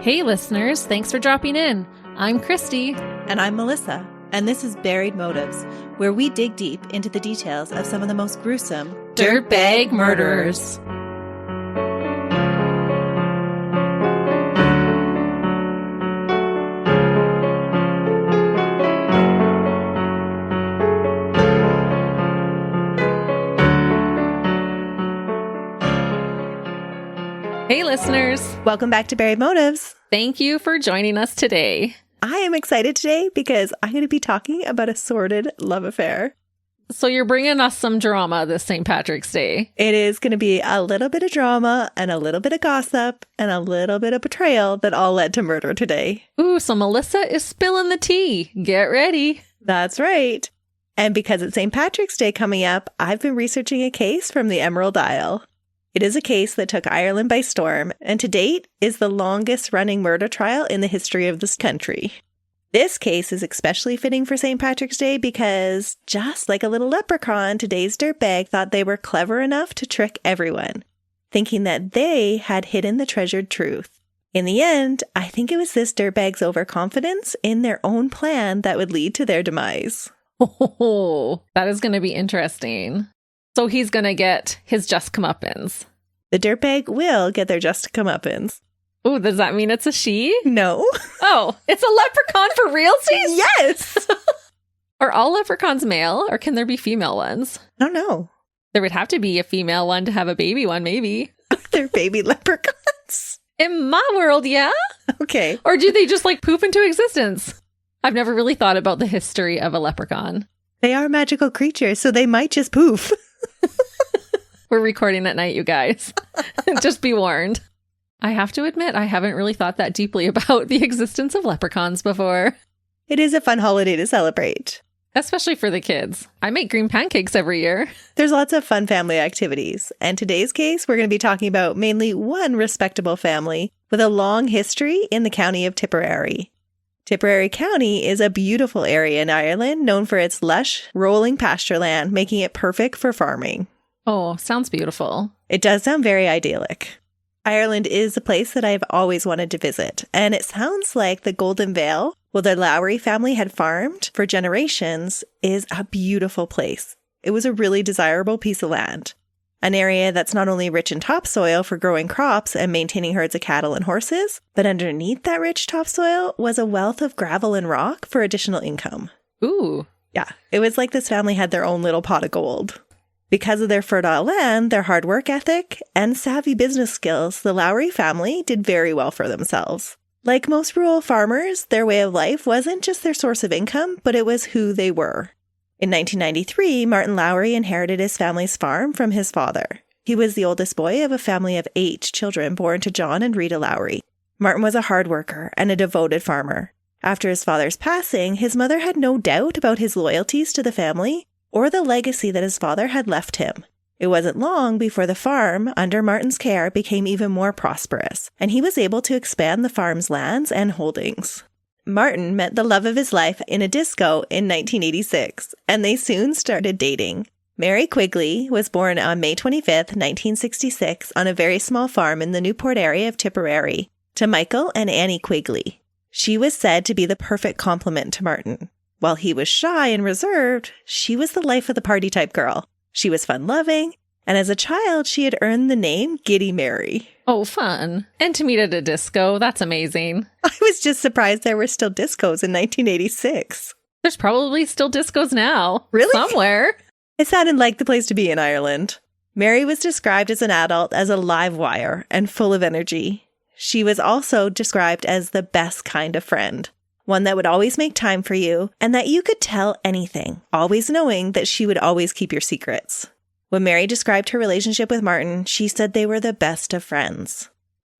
Hey listeners, thanks for dropping in. I'm Christy. And I'm Melissa. And this is Buried Motives, where we dig deep into the details of some of the most gruesome dirtbag murderers. Hey listeners. Welcome back to Buried Motives. Thank you for joining us today. I am excited today because I'm going to be talking about a sordid love affair. So you're bringing us some drama this St. Patrick's Day. It is going to be a little bit of drama and a little bit of gossip and a little bit of betrayal that all led to murder today. Ooh, so Melissa is spilling the tea. Get ready. That's right. And because it's St. Patrick's Day coming up, I've been researching a case from the Emerald Isle. It is a case that took Ireland by storm, and to date is the longest running murder trial in the history of this country. This case is especially fitting for St. Patrick's Day because, just like a little leprechaun, today's dirtbag thought they were clever enough to trick everyone, thinking that they had hidden the treasured truth. In the end, I think it was this dirtbag's overconfidence in their own plan that would lead to their demise. Oh, that is going to be interesting. So he's going to get his just comeuppance. The dirtbag will get their just comeuppance. Oh, does that mean it's a she? No. Oh, it's a leprechaun for realsies? Yes! Are all leprechauns male, or can there be female ones? I don't know. There would have to be a female one to have a baby one, maybe. They're baby leprechauns. In my world, yeah? Okay. Or do they just, poof into existence? I've never really thought about the history of a leprechaun. They are magical creatures, so they might just poof. We're recording at night, you guys. Just be warned. I have to admit, I haven't really thought that deeply about the existence of leprechauns before. It is a fun holiday to celebrate. Especially for the kids. I make green pancakes every year. There's lots of fun family activities. And today's case, we're going to be talking about mainly one respectable family with a long history in the county of Tipperary. Tipperary County is a beautiful area in Ireland, known for its lush, rolling pasture land, making it perfect for farming. Oh, sounds beautiful. It does sound very idyllic. Ireland is a place that I've always wanted to visit, and it sounds like the Golden Vale, where the Lowry family had farmed for generations, is a beautiful place. It was a really desirable piece of land. An area that's not only rich in topsoil for growing crops and maintaining herds of cattle and horses, but underneath that rich topsoil was a wealth of gravel and rock for additional income. Ooh. Yeah, it was like this family had their own little pot of gold. Because of their fertile land, their hard work ethic, and savvy business skills, the Lowry family did very well for themselves. Like most rural farmers, their way of life wasn't just their source of income, but it was who they were. In 1993, Martin Lowry inherited his family's farm from his father. He was the oldest boy of a family of 8 children born to John and Rita Lowry. Martin was a hard worker and a devoted farmer. After his father's passing, his mother had no doubt about his loyalties to the family or the legacy that his father had left him. It wasn't long before the farm, under Martin's care, became even more prosperous, and he was able to expand the farm's lands and holdings. Martin met the love of his life in a disco in 1986, and they soon started dating. Mary Quigley was born on May 25th, 1966, on a very small farm in the Newport area of Tipperary, to Michael and Annie Quigley. She was said to be the perfect complement to Martin. While he was shy and reserved, she was the life of the party type girl. She was fun-loving, and as a child, she had earned the name Giddy Mary. Oh, fun. And to meet at a disco, that's amazing. I was just surprised there were still discos in 1986. There's probably still discos now. Really? Somewhere. It sounded like the place to be in Ireland. Mary was described as an adult as a live wire and full of energy. She was also described as the best kind of friend. One that would always make time for you, and that you could tell anything, always knowing that she would always keep your secrets. When Mary described her relationship with Martin, she said they were the best of friends.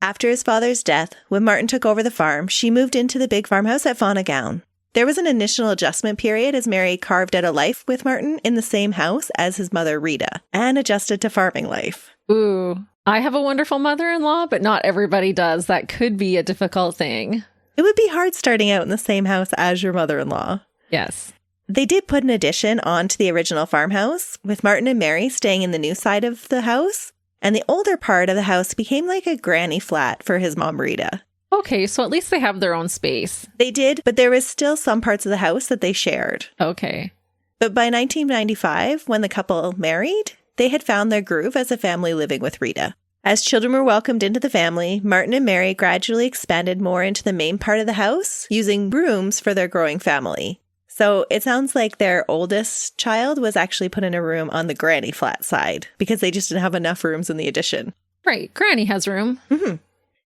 After his father's death, when Martin took over the farm, she moved into the big farmhouse at Fonagown. There was an initial adjustment period as Mary carved out a life with Martin in the same house as his mother Rita, and adjusted to farming life. Ooh, I have a wonderful mother-in-law, but not everybody does. That could be a difficult thing. It would be hard starting out in the same house as your mother-in-law. Yes. They did put an addition onto the original farmhouse, with Martin and Mary staying in the new side of the house, and the older part of the house became like a granny flat for his mom Rita. Okay, so at least they have their own space. They did, but there was still some parts of the house that they shared. Okay. But by 1995, when the couple married, they had found their groove as a family living with Rita. As children were welcomed into the family, Martin and Mary gradually expanded more into the main part of the house, using rooms for their growing family. So it sounds like their oldest child was actually put in a room on the granny flat side because they just didn't have enough rooms in the addition. Right. Granny has room. Mm-hmm.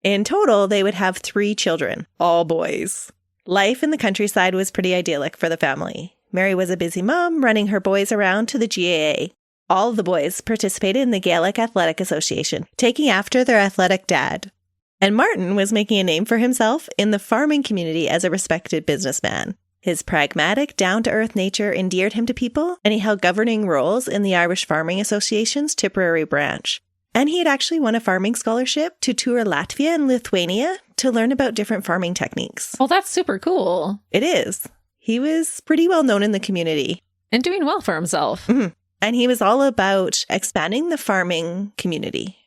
In total, they would have 3 children, all boys. Life in the countryside was pretty idyllic for the family. Mary was a busy mom, running her boys around to the GAA. All of the boys participated in the Gaelic Athletic Association, taking after their athletic dad. And Martin was making a name for himself in the farming community as a respected businessman. His pragmatic, down-to-earth nature endeared him to people, and he held governing roles in the Irish Farming Association's Tipperary branch. And he had actually won a farming scholarship to tour Latvia and Lithuania to learn about different farming techniques. Well, that's super cool. It is. He was pretty well known in the community. And doing well for himself. Mm-hmm. And he was all about expanding the farming community.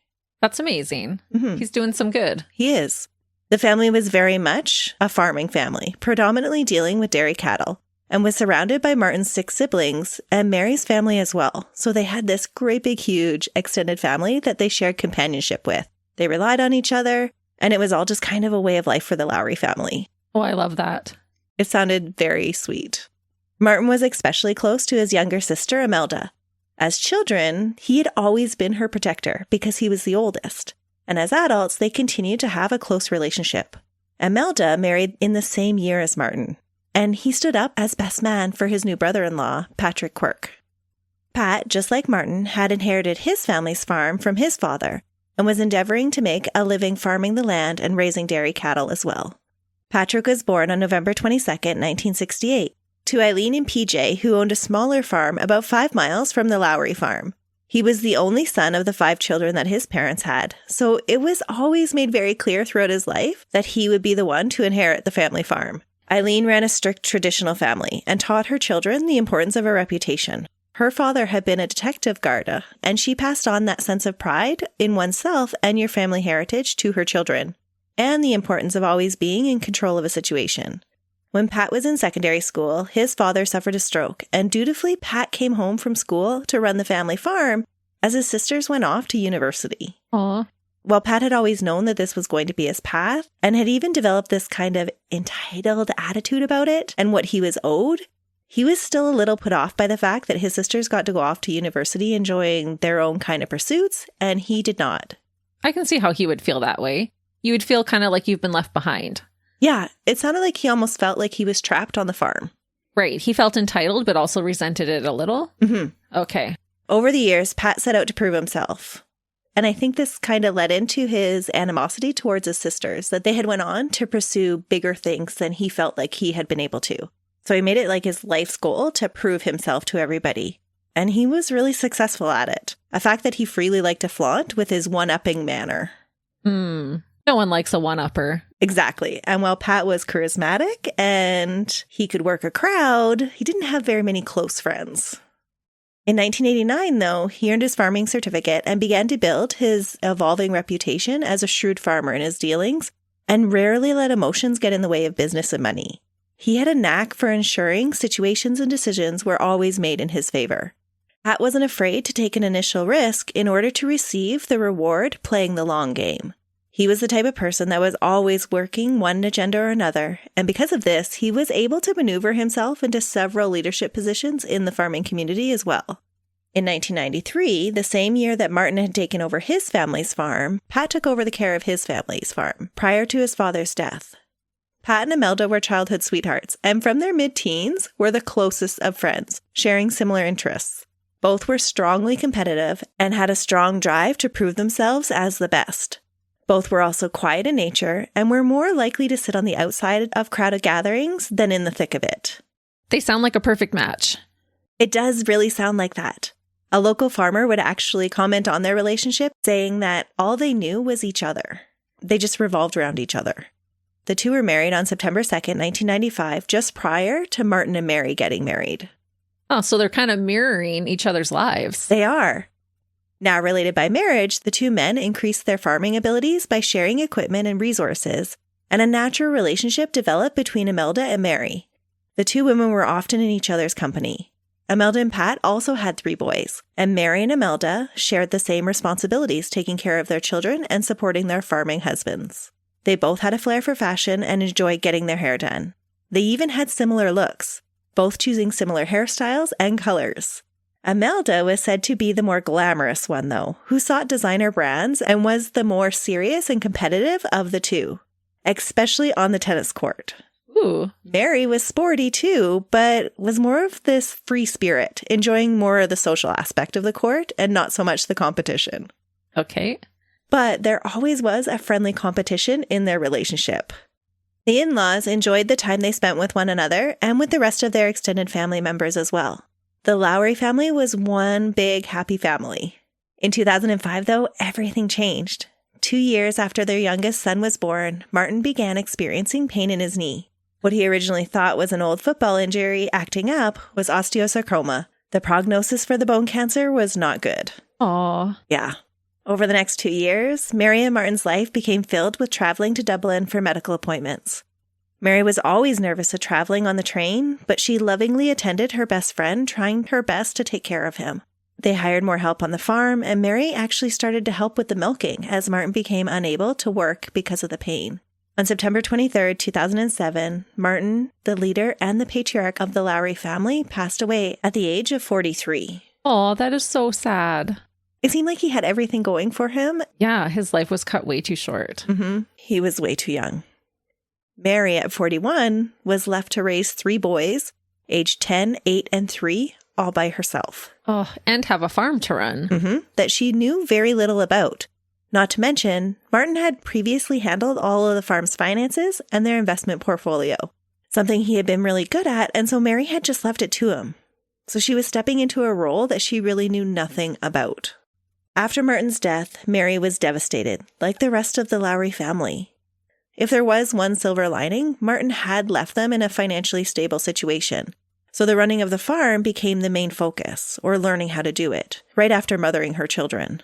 That's amazing. Mm-hmm. He's doing some good. He is. The family was very much a farming family, predominantly dealing with dairy cattle, and was surrounded by Martin's 6 siblings and Mary's family as well. So they had this great big huge extended family that they shared companionship with. They relied on each other, and it was all just kind of a way of life for the Lowry family. Oh, I love that. It sounded very sweet. Martin was especially close to his younger sister, Imelda. As children, he had always been her protector because he was the oldest. And as adults, they continued to have a close relationship. Imelda married in the same year as Martin, and he stood up as best man for his new brother-in-law, Patrick Quirke. Pat, just like Martin, had inherited his family's farm from his father and was endeavoring to make a living farming the land and raising dairy cattle as well. Patrick was born on November 22nd, 1968. To Eileen and PJ, who owned a smaller farm about 5 miles from the Lowry farm. He was the only son of the 5 children that his parents had, so it was always made very clear throughout his life that he would be the one to inherit the family farm. Eileen ran a strict traditional family and taught her children the importance of a reputation. Her father had been a detective Garda, and she passed on that sense of pride in oneself and your family heritage to her children, and the importance of always being in control of a situation. When Pat was in secondary school, his father suffered a stroke, and dutifully Pat came home from school to run the family farm as his sisters went off to university. Aw. While Pat had always known that this was going to be his path, and had even developed this kind of entitled attitude about it and what he was owed, he was still a little put off by the fact that his sisters got to go off to university enjoying their own kind of pursuits, and he did not. I can see how he would feel that way. You would feel kind of like you've been left behind. Yeah, it sounded like he almost felt like he was trapped on the farm. Right. He felt entitled, but also resented it a little. Mm-hmm. Okay. Over the years, Pat set out to prove himself. And I think this kind of led into his animosity towards his sisters, that they had went on to pursue bigger things than he felt like he had been able to. So he made it like his life's goal to prove himself to everybody. And he was really successful at it. A fact that he freely liked to flaunt with his one-upping manner. No one likes a one-upper. Exactly. And while Pat was charismatic and he could work a crowd, he didn't have very many close friends. In 1989, though, he earned his farming certificate and began to build his evolving reputation as a shrewd farmer in his dealings and rarely let emotions get in the way of business and money. He had a knack for ensuring situations and decisions were always made in his favor. Pat wasn't afraid to take an initial risk in order to receive the reward playing the long game. He was the type of person that was always working one agenda or another, and because of this, he was able to maneuver himself into several leadership positions in the farming community as well. In 1993, the same year that Martin had taken over his family's farm, Pat took over the care of his family's farm, prior to his father's death. Pat and Imelda were childhood sweethearts, and from their mid-teens were the closest of friends, sharing similar interests. Both were strongly competitive and had a strong drive to prove themselves as the best. Both were also quiet in nature and were more likely to sit on the outside of crowded gatherings than in the thick of it. They sound like a perfect match. It does really sound like that. A local farmer would actually comment on their relationship, saying that all they knew was each other. They just revolved around each other. The two were married on September 2nd, 1995, just prior to Martin and Mary getting married. Oh, so they're kind of mirroring each other's lives. They are. Now related by marriage, the two men increased their farming abilities by sharing equipment and resources, and a natural relationship developed between Imelda and Mary. The two women were often in each other's company. Imelda and Pat also had 3 boys, and Mary and Imelda shared the same responsibilities, taking care of their children and supporting their farming husbands. They both had a flair for fashion and enjoyed getting their hair done. They even had similar looks, both choosing similar hairstyles and colors. Imelda was said to be the more glamorous one, though, who sought designer brands and was the more serious and competitive of the two, especially on the tennis court. Ooh. Mary was sporty too, but was more of this free spirit, enjoying more of the social aspect of the court and not so much the competition. Okay. But there always was a friendly competition in their relationship. The in-laws enjoyed the time they spent with one another and with the rest of their extended family members as well. The Lowry family was one big happy family. In 2005, though, everything changed. 2 years after their youngest son was born, Martin began experiencing pain in his knee. What he originally thought was an old football injury acting up was osteosarcoma. The prognosis for the bone cancer was not good. Aw. Yeah. Over the next 2 years, Mary and Martin's life became filled with traveling to Dublin for medical appointments. Mary was always nervous of traveling on the train, but she lovingly attended her best friend, trying her best to take care of him. They hired more help on the farm, and Mary actually started to help with the milking as Martin became unable to work because of the pain. On September 23, 2007, Martin, the leader and the patriarch of the Lowry family, passed away at the age of 43. Aw, that is so sad. It seemed like he had everything going for him. Yeah, his life was cut way too short. He was way too young. Mary, at 41, was left to raise 3 boys, aged 10, 8, and 3, all by herself. Oh, and have a farm to run. That she knew very little about. Not to mention, Martin had previously handled all of the farm's finances and their investment portfolio, something he had been really good at, and so Mary had just left it to him. So she was stepping into a role that she really knew nothing about. After Martin's death, Mary was devastated, like the rest of the Lowry family. If there was one silver lining, Martin had left them in a financially stable situation. So the running of the farm became the main focus, or learning how to do it, right after mothering her children.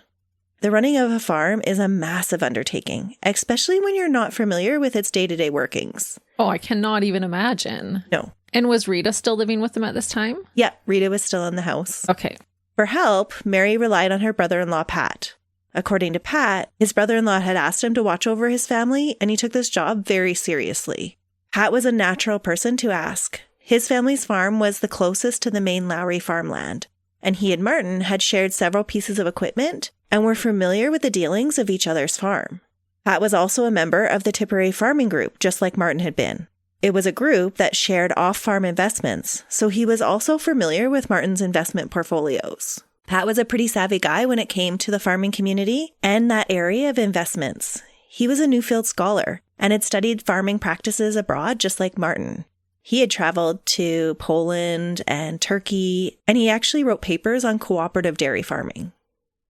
The running of a farm is a massive undertaking, especially when you're not familiar with its day-to-day workings. Oh, I cannot even imagine. No. And was Rita still living with them at this time? Yeah, Rita was still in the house. Okay. For help, Mary relied on her brother-in-law, Pat. According to Pat, his brother-in-law had asked him to watch over his family, and he took this job very seriously. Pat was a natural person to ask. His family's farm was the closest to the main Lowry farmland, and he and Martin had shared several pieces of equipment and were familiar with the dealings of each other's farm. Pat was also a member of the Tipperary farming group, just like Martin had been. It was a group that shared off-farm investments, so he was also familiar with Martin's investment portfolios. Pat was a pretty savvy guy when it came to the farming community and that area of investments. He was a Newfield scholar and had studied farming practices abroad just like Martin. He had traveled to Poland and Turkey, and he actually wrote papers on cooperative dairy farming.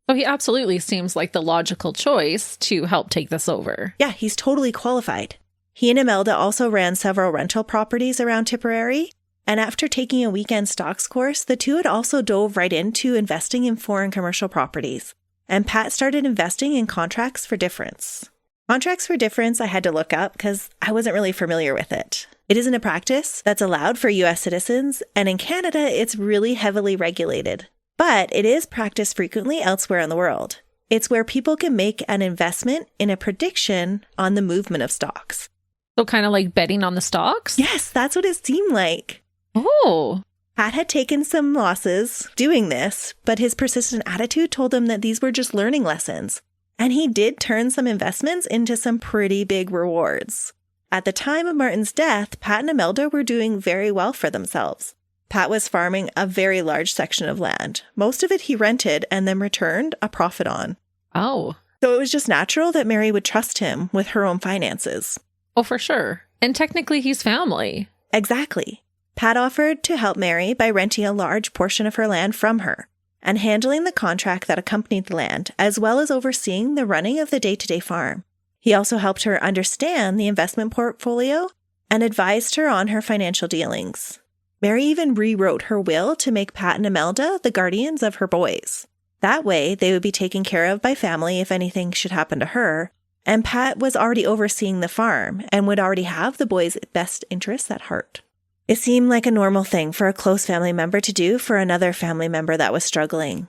So he absolutely seems like the logical choice to help take this over. Yeah, he's totally qualified. He and Imelda also ran several rental properties around Tipperary, and after taking a weekend stocks course, the two had also dove right into investing in foreign commercial properties. And Pat started investing in contracts for difference. Contracts for difference I had to look up because I wasn't really familiar with it. It isn't a practice that's allowed for U.S. citizens, and in Canada, it's really heavily regulated. But it is practiced frequently elsewhere in the world. It's where people can make an investment in a prediction on the movement of stocks. So kind of like betting on the stocks? Yes, that's what it seemed like. Oh. Pat had taken some losses doing this, but his persistent attitude told him that these were just learning lessons. And he did turn some investments into some pretty big rewards. At the time of Martin's death, Pat and Imelda were doing very well for themselves. Pat was farming a very large section of land. Most of it he rented and then returned a profit on. Oh. So it was just natural that Mary would trust him with her own finances. Oh, for sure. And technically he's family. Exactly. Pat offered to help Mary by renting a large portion of her land from her and handling the contract that accompanied the land, as well as overseeing the running of the day-to-day farm. He also helped her understand the investment portfolio and advised her on her financial dealings. Mary even rewrote her will to make Pat and Imelda the guardians of her boys. That way, they would be taken care of by family if anything should happen to her, And Pat was already overseeing the farm and would already have the boys' best interests at heart. It seemed like a normal thing for a close family member to do for another family member that was struggling.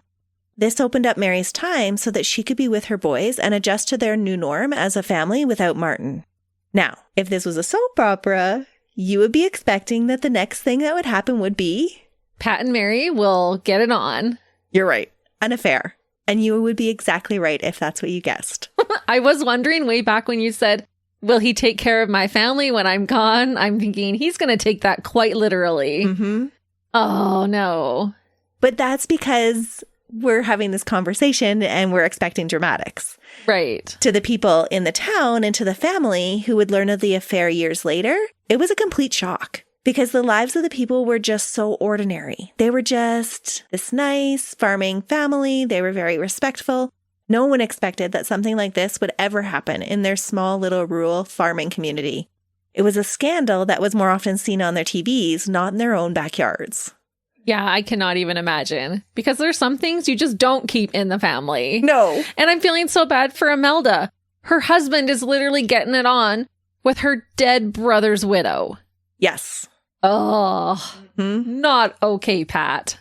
This opened up Mary's time so that she could be with her boys and adjust to their new norm as a family without Martin. Now, if this was a soap opera, you would be expecting that the next thing that would happen would be... Pat and Mary will get it on. You're right. An affair. And you would be exactly right if that's what you guessed. I was wondering way back when you said, will he take care of my family when I'm gone? I'm thinking he's going to take that quite literally. Mm-hmm. Oh, no. But that's because we're having this conversation and we're expecting dramatics. Right. To the people in the town and to the family who would learn of the affair years later, it was a complete shock because the lives of the people were just so ordinary. They were just this nice farming family. They were very respectful. No one expected that something like this would ever happen in their small little rural farming community. It was a scandal that was more often seen on their TVs, not in their own backyards. Yeah, I cannot even imagine. Because there's some things you just don't keep in the family. No. And I'm feeling so bad for Imelda. Her husband is literally getting it on with her dead brother's widow. Yes. Oh, Not okay, Pat.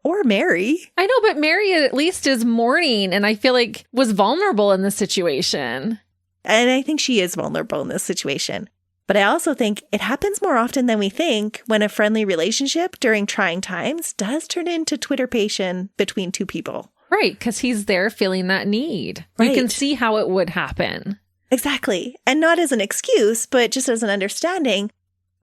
Or Mary. I know, but Mary at least is mourning and I feel like was vulnerable in this situation. And I think she is vulnerable in this situation. But I also think it happens more often than we think when a friendly relationship during trying times does turn into twitterpation between two people. Right, because he's there feeling that need. Right. You can see how it would happen. Exactly. And not as an excuse, but just as an understanding.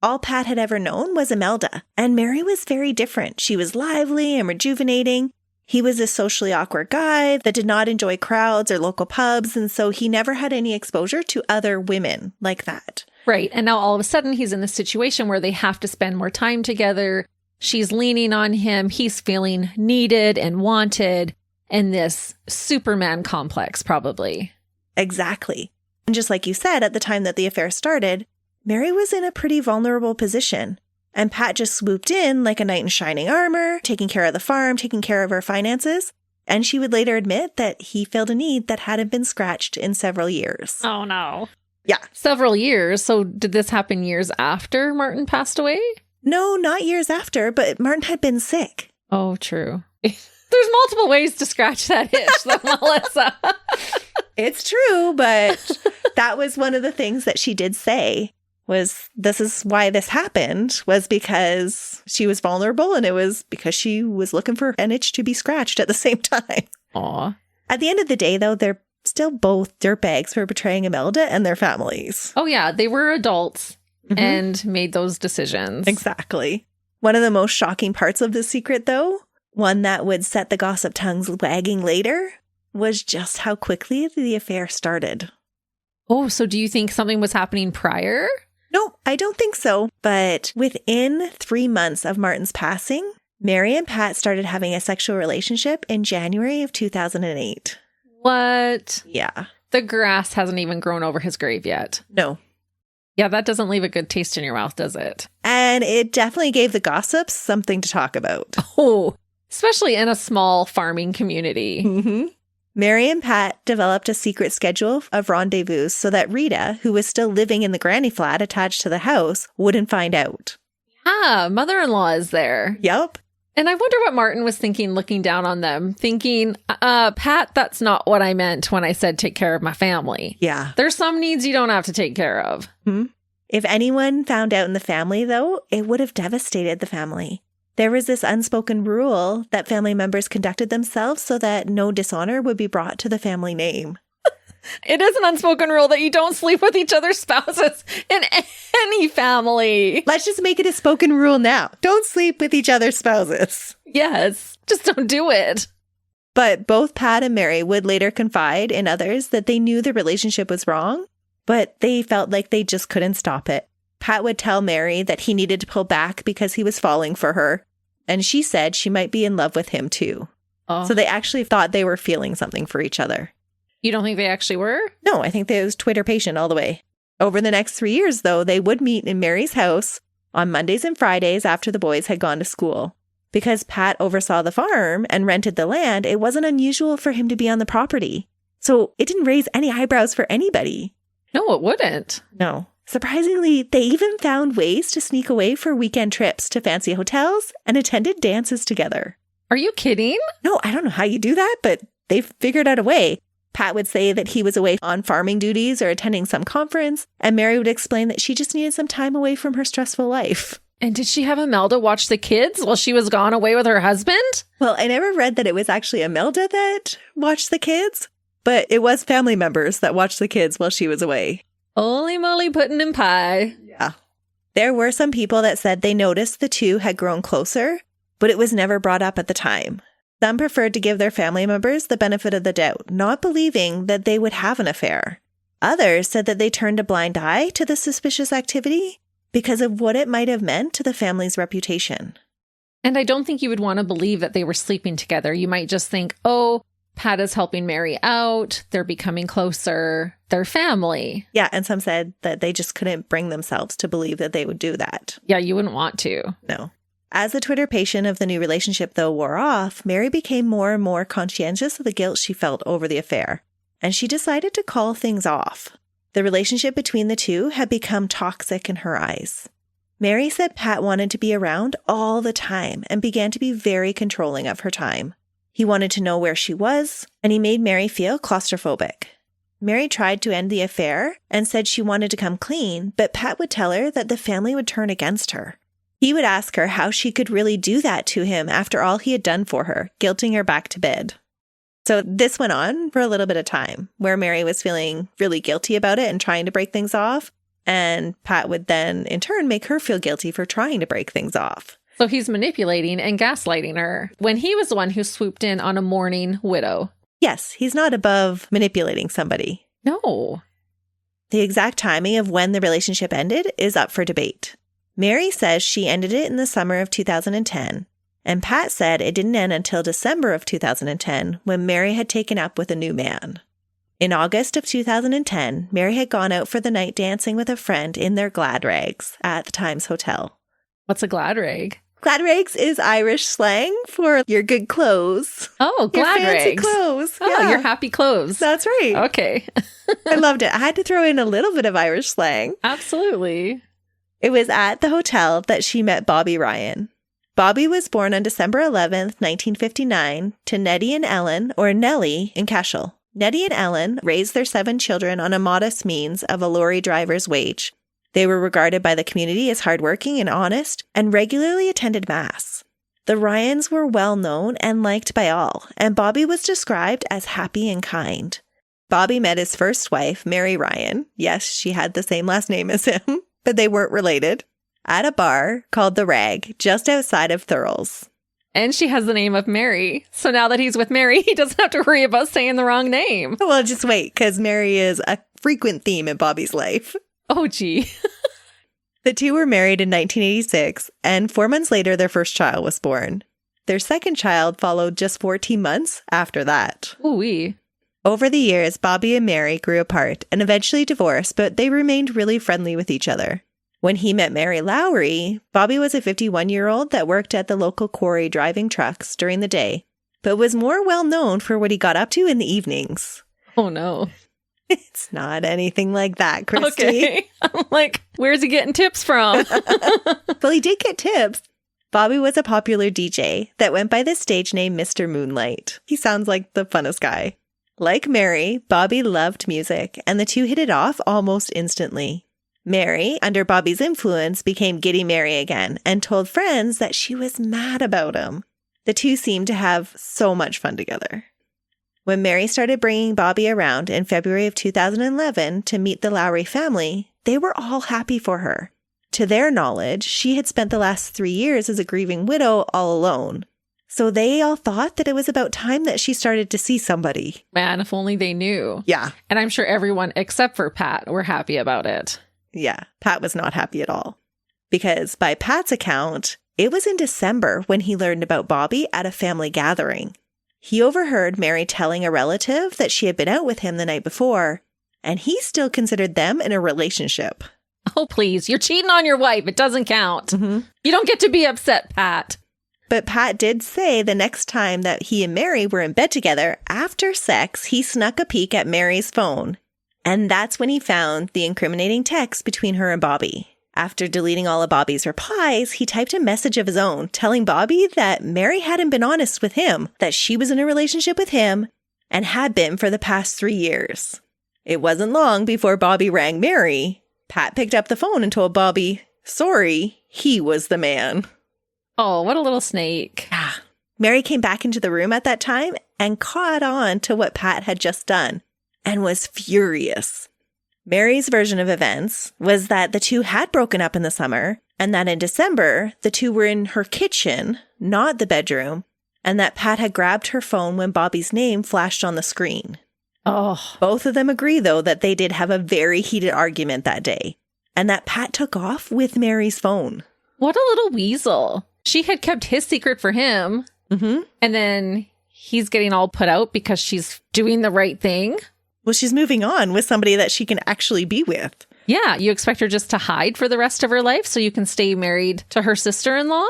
All Pat had ever known was Imelda, and Mary was very different. She was lively and rejuvenating. He was a socially awkward guy that did not enjoy crowds or local pubs, and so he never had any exposure to other women like that. Right. And now all of a sudden he's in a situation where they have to spend more time together. She's leaning on him. He's feeling needed and wanted in this Superman complex, probably. Exactly. And just like you said, at the time that the affair started, Mary was in a pretty vulnerable position. And Pat just swooped in like a knight in shining armor, taking care of the farm, taking care of her finances. And she would later admit that he filled a need that hadn't been scratched in several years. Oh, no. Yeah. Several years. So did this happen years after Martin passed away? No, not years after, but Martin had been sick. Oh, true. There's multiple ways to scratch that itch, though, Melissa. It's true, but that was one of the things that she did say. Was this is why this happened, was because she was vulnerable and it was because she was looking for an itch to be scratched at the same time. Aw. At the end of the day, though, they're still both dirtbags for betraying Imelda and their families. Oh, yeah. They were adults and made those decisions. Exactly. One of the most shocking parts of this secret, though, one that would set the gossip tongues wagging later, was just how quickly the affair started. Oh, so do you think something was happening prior? No, I don't think so. But within 3 months of Martin's passing, Mary and Pat started having a sexual relationship in January of 2008. What? Yeah. The grass hasn't even grown over his grave yet. No. Yeah, that doesn't leave a good taste in your mouth, does it? And it definitely gave the gossips something to talk about. Oh, especially in a small farming community. Mm-hmm. Mary and Pat developed a secret schedule of rendezvous so that Rita, who was still living in the granny flat attached to the house, wouldn't find out. Ah, mother-in-law is there. Yep. And I wonder what Martin was thinking looking down on them, thinking, Pat, that's not what I meant when I said take care of my family. Yeah. There's some needs you don't have to take care of. If anyone found out in the family, though, it would have devastated the family. There was this unspoken rule that family members conducted themselves so that no dishonor would be brought to the family name. It is an unspoken rule that you don't sleep with each other's spouses in any family. Let's just make it a spoken rule now. Don't sleep with each other's spouses. Yes, just don't do it. But both Pat and Mary would later confide in others that they knew the relationship was wrong, but they felt like they just couldn't stop it. Pat would tell Mary that he needed to pull back because he was falling for her. And she said she might be in love with him too. Oh. So they actually thought they were feeling something for each other. You don't think they actually were? No, I think they was Twitter patient all the way. Over the next 3 years, though, they would meet in Mary's house on Mondays and Fridays after the boys had gone to school. Because Pat oversaw the farm and rented the land, it wasn't unusual for him to be on the property. So it didn't raise any eyebrows for anybody. No, it wouldn't. No. Surprisingly, they even found ways to sneak away for weekend trips to fancy hotels and attended dances together. Are you kidding? No, I don't know how you do that, but they figured out a way. Pat would say that he was away on farming duties or attending some conference, and Mary would explain that she just needed some time away from her stressful life. And did she have Imelda watch the kids while she was gone away with her husband? Well, I never read that it was actually Imelda that watched the kids, but it was family members that watched the kids while she was away. Holy moly, pudding and pie. Yeah. There were some people that said they noticed the two had grown closer, but it was never brought up at the time. Some preferred to give their family members the benefit of the doubt, not believing that they would have an affair. Others said that they turned a blind eye to the suspicious activity because of what it might have meant to the family's reputation. And I don't think you would want to believe that they were sleeping together. You might just think, oh, Pat is helping Mary out. They're becoming closer. They're family. Yeah, and some said that they just couldn't bring themselves to believe that they would do that. Yeah, you wouldn't want to. No. As the twitterpation of the new relationship, though, wore off, Mary became more and more conscientious of the guilt she felt over the affair, and she decided to call things off. The relationship between the two had become toxic in her eyes. Mary said Pat wanted to be around all the time and began to be very controlling of her time. He wanted to know where she was, and he made Mary feel claustrophobic. Mary tried to end the affair and said she wanted to come clean, but Pat would tell her that the family would turn against her. He would ask her how she could really do that to him after all he had done for her, guilting her back to bed. So this went on for a little bit of time, where Mary was feeling really guilty about it and trying to break things off, and Pat would then, in turn, make her feel guilty for trying to break things off. So he's manipulating and gaslighting her when he was the one who swooped in on a mourning widow. Yes, he's not above manipulating somebody. No. The exact timing of when the relationship ended is up for debate. Mary says she ended it in the summer of 2010, and Pat said it didn't end until December of 2010 when Mary had taken up with a new man. In August of 2010, Mary had gone out for the night dancing with a friend in their glad rags at the Times Hotel. What's a glad rag? Glad rags is Irish slang for your good clothes. Oh, glad your fancy rags. Clothes. Oh, yeah. your happy clothes. That's right. Okay. I loved it. I had to throw in a little bit of Irish slang. Absolutely. It was at the hotel that she met Bobby Ryan. Bobby was born on December 11th, 1959, to Nettie and Ellen, or Nellie, in Cashel. Nettie and Ellen raised their 7 children on a modest means of a lorry driver's wage. They were regarded by the community as hardworking and honest, and regularly attended Mass. The Ryans were well known and liked by all, and Bobby was described as happy and kind. Bobby met his first wife, Mary Ryan. Yes, she had the same last name as him, but they weren't related. At a bar called The Rag, just outside of Thurles. And she has the name of Mary. So now that he's with Mary, he doesn't have to worry about saying the wrong name. Well, just wait, because Mary is a frequent theme in Bobby's life. Oh, gee. The two were married in 1986, and 4 months later, their first child was born. Their second child followed just 14 months after that. Ooh-wee. Over the years, Bobby and Mary grew apart and eventually divorced, but they remained really friendly with each other. When he met Mary Lowry, Bobby was a 51-year-old that worked at the local quarry driving trucks during the day, but was more well known for what he got up to in the evenings. Oh, no. It's not anything like that, Christy. Okay. I'm like, where's he getting tips from? Well, he did get tips. Bobby was a popular DJ that went by the stage name Mr. Moonlight. He sounds like the funnest guy. Like Mary, Bobby loved music, and the two hit it off almost instantly. Mary, under Bobby's influence, became Giddy Mary again and told friends that she was mad about him. The two seemed to have so much fun together. When Mary started bringing Bobby around in February of 2011 to meet the Lowry family, they were all happy for her. To their knowledge, she had spent the last 3 years as a grieving widow all alone. So they all thought that it was about time that she started to see somebody. Man, if only they knew. Yeah. And I'm sure everyone except for Pat were happy about it. Yeah, Pat was not happy at all. Because by Pat's account, it was in December when he learned about Bobby at a family gathering. He overheard Mary telling a relative that she had been out with him the night before, and he still considered them in a relationship. Oh, please. You're cheating on your wife. It doesn't count. Mm-hmm. You don't get to be upset, Pat. But Pat did say the next time that he and Mary were in bed together, after sex, he snuck a peek at Mary's phone. And that's when he found the incriminating text between her and Bobby. After deleting all of Bobby's replies, he typed a message of his own telling Bobby that Mary hadn't been honest with him, that she was in a relationship with him and had been for the past 3 years. It wasn't long before Bobby rang Mary. Pat picked up the phone and told Bobby, sorry, he was the man. Oh, what a little snake. Mary came back into the room at that time and caught on to what Pat had just done and was furious. Mary's version of events was that the two had broken up in the summer and that in December, the two were in her kitchen, not the bedroom, and that Pat had grabbed her phone when Bobby's name flashed on the screen. Oh. Both of them agree, though, that they did have a very heated argument that day and that Pat took off with Mary's phone. What a little weasel. She had kept his secret for him. Mm-hmm. And then he's getting all put out because she's doing the right thing. Well, she's moving on with somebody that she can actually be with. Yeah, you expect her just to hide for the rest of her life so you can stay married to her sister-in-law?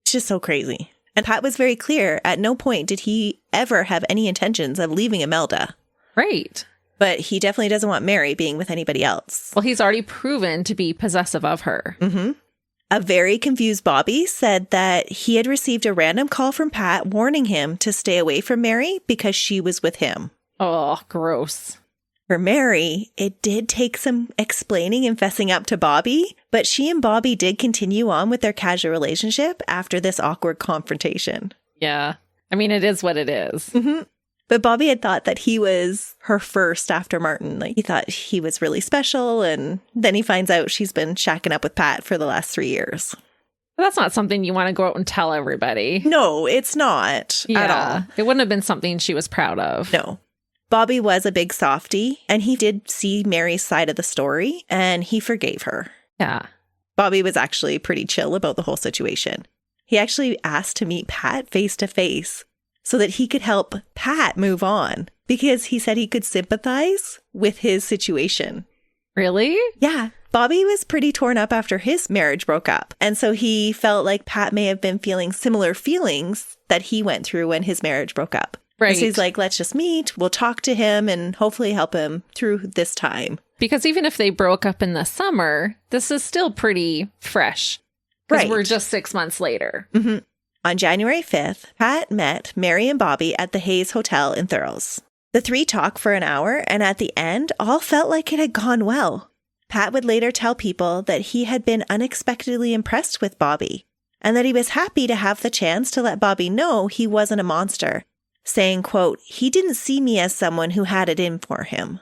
It's just so crazy. And Pat was very clear, at no point did he ever have any intentions of leaving Imelda. Right. But he definitely doesn't want Mary being with anybody else. Well, he's already proven to be possessive of her. Mm-hmm. A very confused Bobby said that he had received a random call from Pat warning him to stay away from Mary because she was with him. Oh, gross. For Mary, it did take some explaining and fessing up to Bobby, but she and Bobby did continue on with their casual relationship after this awkward confrontation. Yeah. I mean, it is what it is. Mm-hmm. But Bobby had thought that he was her first after Martin. Like, he thought he was really special, and then he finds out she's been shacking up with Pat for the last 3 years. But that's not something you want to go out and tell everybody. No, it's not at all. It wouldn't have been something she was proud of. No. Bobby was a big softie, and he did see Mary's side of the story, and he forgave her. Yeah. Bobby was actually pretty chill about the whole situation. He actually asked to meet Pat face to face so that he could help Pat move on because he said he could sympathize with his situation. Really? Yeah. Bobby was pretty torn up after his marriage broke up. And so he felt like Pat may have been feeling similar feelings that he went through when his marriage broke up. Right. So he's like, let's just meet. We'll talk to him and hopefully help him through this time. Because even if they broke up in the summer, this is still pretty fresh. Because Right. we're just 6 months later. Mm-hmm. On January 5th, Pat met Mary and Bobby at the Hayes Hotel in Thurles. The three talked for an hour, and at the end, all felt like it had gone well. Pat would later tell people that he had been unexpectedly impressed with Bobby, and that he was happy to have the chance to let Bobby know he wasn't a monster, saying, quote, he didn't see me as someone who had it in for him.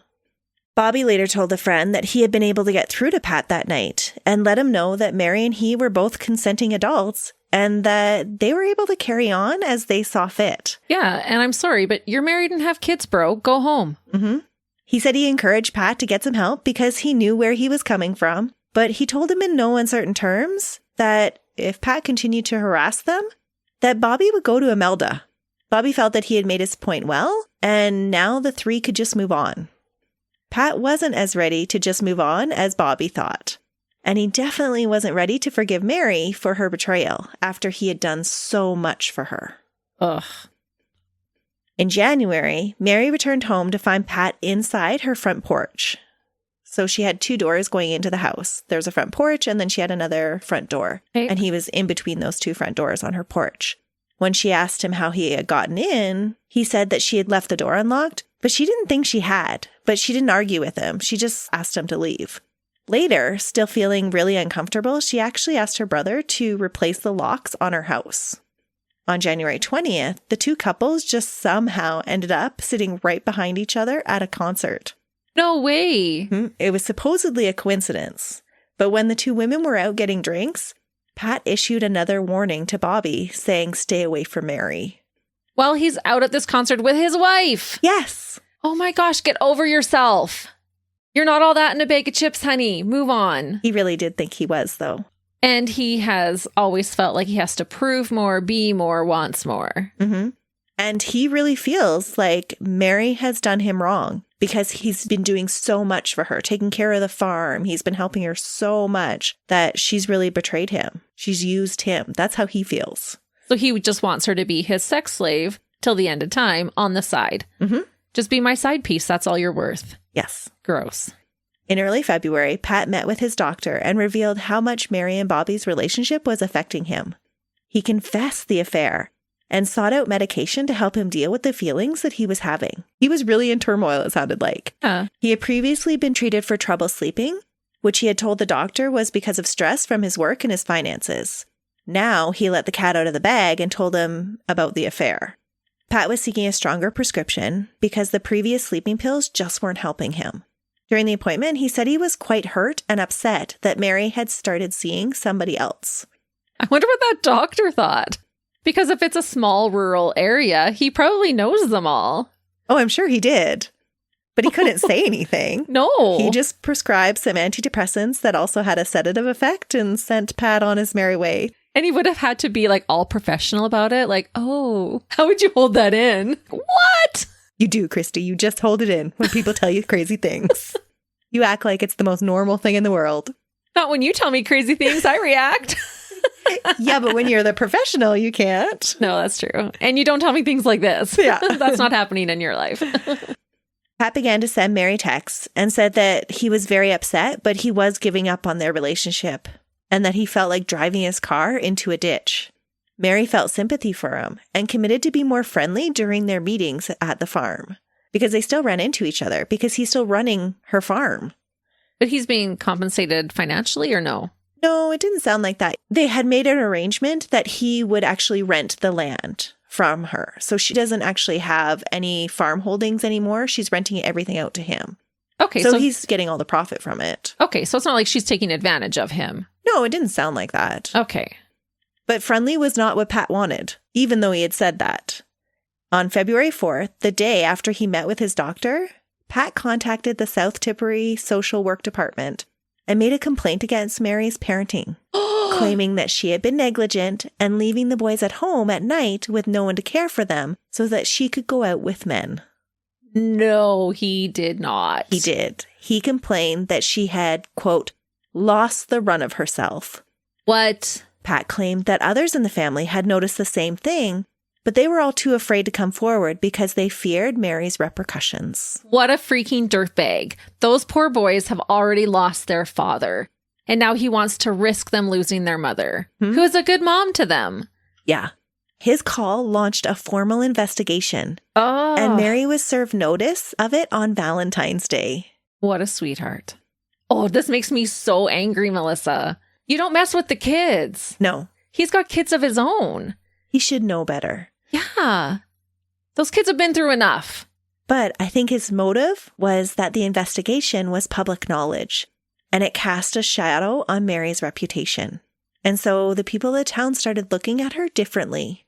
Bobby later told a friend that he had been able to get through to Pat that night and let him know that Mary and he were both consenting adults and that they were able to carry on as they saw fit. Yeah, and I'm sorry, but you're married and have kids, bro. Go home. Mm-hmm. He said he encouraged Pat to get some help because he knew where he was coming from, but he told him in no uncertain terms that if Pat continued to harass them, that Bobby would go to Imelda. Bobby felt that he had made his point well, and now the three could just move on. Pat wasn't as ready to just move on as Bobby thought, and he definitely wasn't ready to forgive Mary for her betrayal after he had done so much for her. Ugh. In January, Mary returned home to find Pat inside her front porch. So she had 2 doors going into the house. There was a front porch, and then she had another front door, Okay. and he was in between those 2 front doors on her porch. When she asked him how he had gotten in, he said that she had left the door unlocked, but she didn't think she had. But she didn't argue with him. She just asked him to leave. Later, still feeling really uncomfortable, she actually asked her brother to replace the locks on her house. On January 20th, the 2 couples just somehow ended up sitting right behind each other at a concert. No way. It was supposedly a coincidence. But when the 2 women were out getting drinks, Pat issued another warning to Bobby saying, stay away from Mary. Well, he's out at this concert with his wife. Yes. Oh my gosh, get over yourself. You're not all that in a bag of chips, honey. Move on. He really did think he was, though. And he has always felt like he has to prove more, be more, wants more. Mm-hmm. And he really feels like Mary has done him wrong because he's been doing so much for her, taking care of the farm. He's been helping her so much that she's really betrayed him. She's used him. That's how he feels. So he just wants her to be his sex slave till the end of time on the side. Mm-hmm. Just be my side piece. That's all you're worth. Yes. Gross. In early February, Pat met with his doctor and revealed how much Mary and Bobby's relationship was affecting him. He confessed the affair and sought out medication to help him deal with the feelings that he was having. He was really in turmoil, it sounded like. He had previously been treated for trouble sleeping, which he had told the doctor was because of stress from his work and his finances. Now he let the cat out of the bag and told him about the affair. Pat was seeking a stronger prescription because the previous sleeping pills just weren't helping him. During the appointment, he said he was quite hurt and upset that Mary had started seeing somebody else. I wonder what that doctor thought. Because if it's a small rural area, he probably knows them all. Oh, I'm sure he did. But he couldn't say anything. No. He just prescribed some antidepressants that also had a sedative effect and sent Pat on his merry way. And he would have had to be like all professional about it. Like, oh, how would you hold that in? What? You do, Christy. You just hold it in when people tell you crazy things. You act like it's the most normal thing in the world. Not when you tell me crazy things, I react. Yeah, but when you're the professional, you can't. No, that's true. And you don't tell me things like this. Yeah. That's not happening in your life. Pat began to send Mary texts and said that he was very upset, but he was giving up on their relationship and that he felt like driving his car into a ditch. Mary felt sympathy for him and committed to be more friendly during their meetings at the farm because they still ran into each other because he's still running her farm. But he's being compensated financially or no? No, it didn't sound like that. They had made an arrangement that he would actually rent the land from her. So she doesn't actually have any farm holdings anymore. She's renting everything out to him. Okay. So he's getting all the profit from it. Okay. So it's not like she's taking advantage of him. No, it didn't sound like that. Okay. But friendly was not what Pat wanted, even though he had said that. On February 4th, the day after he met with his doctor, Pat contacted the South Tipperary Social Work Department and made a complaint against Mary's parenting, claiming that she had been negligent and leaving the boys at home at night with no one to care for them so that she could go out with men. No, he did not. He did. He complained that she had, quote, lost the run of herself. What? Pat claimed that others in the family had noticed the same thing, but they were all too afraid to come forward because they feared Mary's repercussions. What a freaking dirtbag. Those poor boys have already lost their father. And now he wants to risk them losing their mother, who is a good mom to them. Yeah. His call launched a formal investigation. Oh. And Mary was served notice of it on Valentine's Day. What a sweetheart. Oh, this makes me so angry, Melissa. You don't mess with the kids. No. He's got kids of his own. He should know better. Yeah. Those kids have been through enough. But I think his motive was that the investigation was public knowledge, and it cast a shadow on Mary's reputation. And so the people of the town started looking at her differently.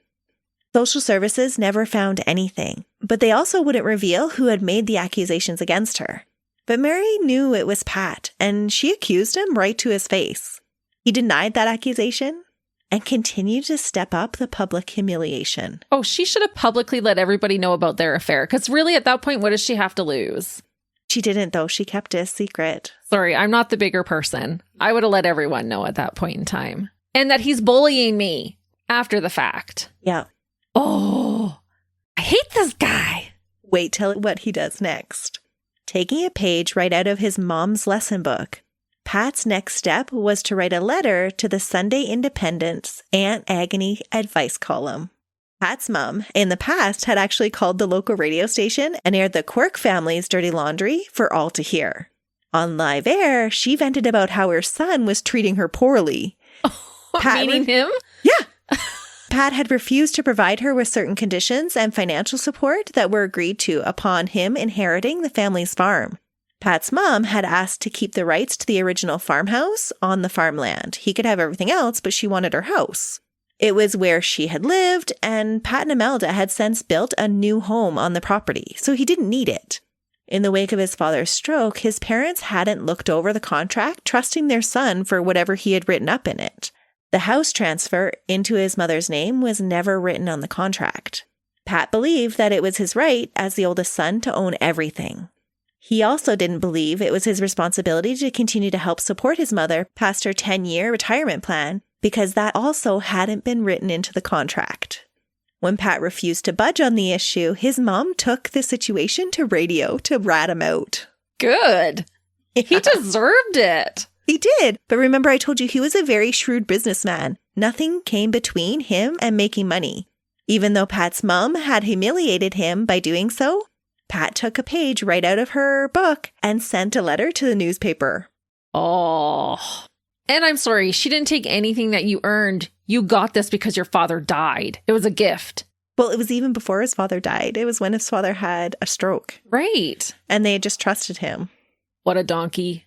Social services never found anything, but they also wouldn't reveal who had made the accusations against her. But Mary knew it was Pat, and she accused him right to his face. He denied that accusation and continued to step up the public humiliation. Oh, she should have publicly let everybody know about their affair, because really at that point, what does she have to lose? She didn't, though. She kept it a secret. Sorry, I'm not the bigger person. I would have let everyone know at that point in time. And that he's bullying me after the fact. Yeah. Oh, I hate this guy. Wait till what he does next. Taking a page right out of his mom's lesson book, Pat's next step was to write a letter to the Sunday Independent's Aunt Agony advice column. Pat's mom, in the past, had actually called the local radio station and aired the Quirke family's dirty laundry for all to hear. On live air, she vented about how her son was treating her poorly. Meaning him? Yeah. Pat had refused to provide her with certain conditions and financial support that were agreed to upon him inheriting the family's farm. Pat's mom had asked to keep the rights to the original farmhouse on the farmland. He could have everything else, but she wanted her house. It was where she had lived, and Pat and Imelda had since built a new home on the property, so he didn't need it. In the wake of his father's stroke, his parents hadn't looked over the contract, trusting their son for whatever he had written up in it. The house transfer into his mother's name was never written on the contract. Pat believed that it was his right as the oldest son to own everything. He also didn't believe it was his responsibility to continue to help support his mother past her 10-year retirement plan because that also hadn't been written into the contract. When Pat refused to budge on the issue, his mom took the situation to radio to rat him out. Good. Yeah. He deserved it. He did. But remember, I told you he was a very shrewd businessman. Nothing came between him and making money. Even though Pat's mom had humiliated him by doing so, Pat took a page right out of her book and sent a letter to the newspaper. Oh. And I'm sorry, she didn't take anything that you earned. You got this because your father died. It was a gift. Well, it was even before his father died. It was when his father had a stroke. Right. And they had just trusted him. What a donkey.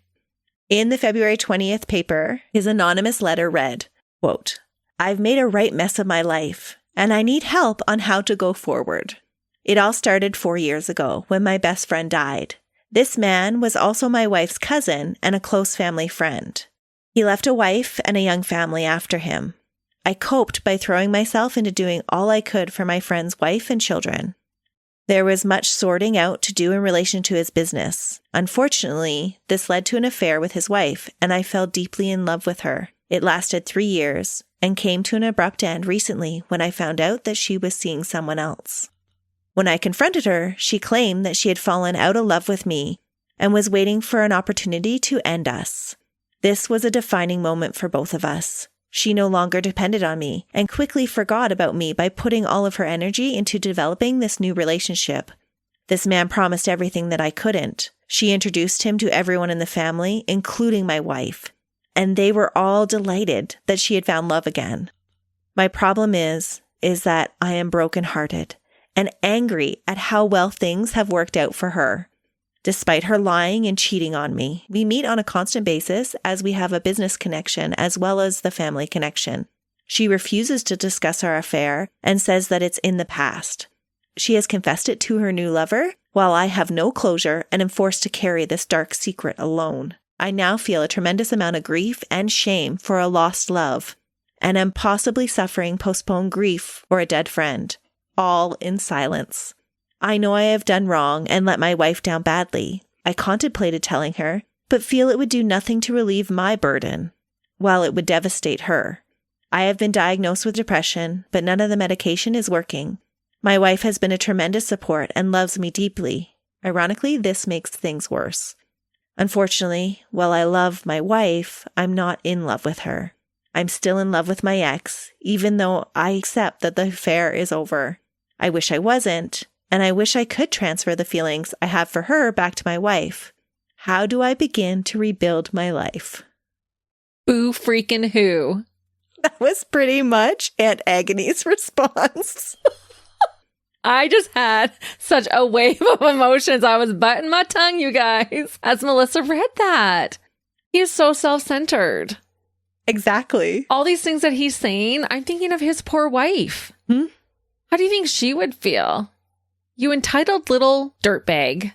In the February 20th paper, his anonymous letter read, quote, "I've made a right mess of my life, and I need help on how to go forward. It all started 4 years ago when my best friend died. This man was also my wife's cousin and a close family friend. He left a wife and a young family after him. I coped by throwing myself into doing all I could for my friend's wife and children. There was much sorting out to do in relation to his business. Unfortunately, this led to an affair with his wife, and I fell deeply in love with her. It lasted 3 years and came to an abrupt end recently when I found out that she was seeing someone else. When I confronted her, she claimed that she had fallen out of love with me and was waiting for an opportunity to end us. This was a defining moment for both of us. She no longer depended on me and quickly forgot about me by putting all of her energy into developing this new relationship. This man promised everything that I couldn't. She introduced him to everyone in the family, including my wife, and they were all delighted that she had found love again. My problem is that I am brokenhearted and angry at how well things have worked out for her. Despite her lying and cheating on me, we meet on a constant basis as we have a business connection as well as the family connection. She refuses to discuss our affair and says that it's in the past. She has confessed it to her new lover, while I have no closure and am forced to carry this dark secret alone. I now feel a tremendous amount of grief and shame for a lost love, and am possibly suffering postponed grief for a dead friend, all in silence. I know I have done wrong and let my wife down badly. I contemplated telling her, but feel it would do nothing to relieve my burden, while it would devastate her. I have been diagnosed with depression, but none of the medication is working. My wife has been a tremendous support and loves me deeply. Ironically, this makes things worse. Unfortunately, while I love my wife, I'm not in love with her. I'm still in love with my ex, even though I accept that the affair is over. I wish I wasn't. And I wish I could transfer the feelings I have for her back to my wife. How do I begin to rebuild my life?" Boo freaking who? That was pretty much Aunt Agony's response. I just had such a wave of emotions. I was biting my tongue, you guys, as Melissa read that. He is so self-centered. Exactly. All these things that he's saying, I'm thinking of his poor wife. How do you think she would feel? You entitled little dirtbag.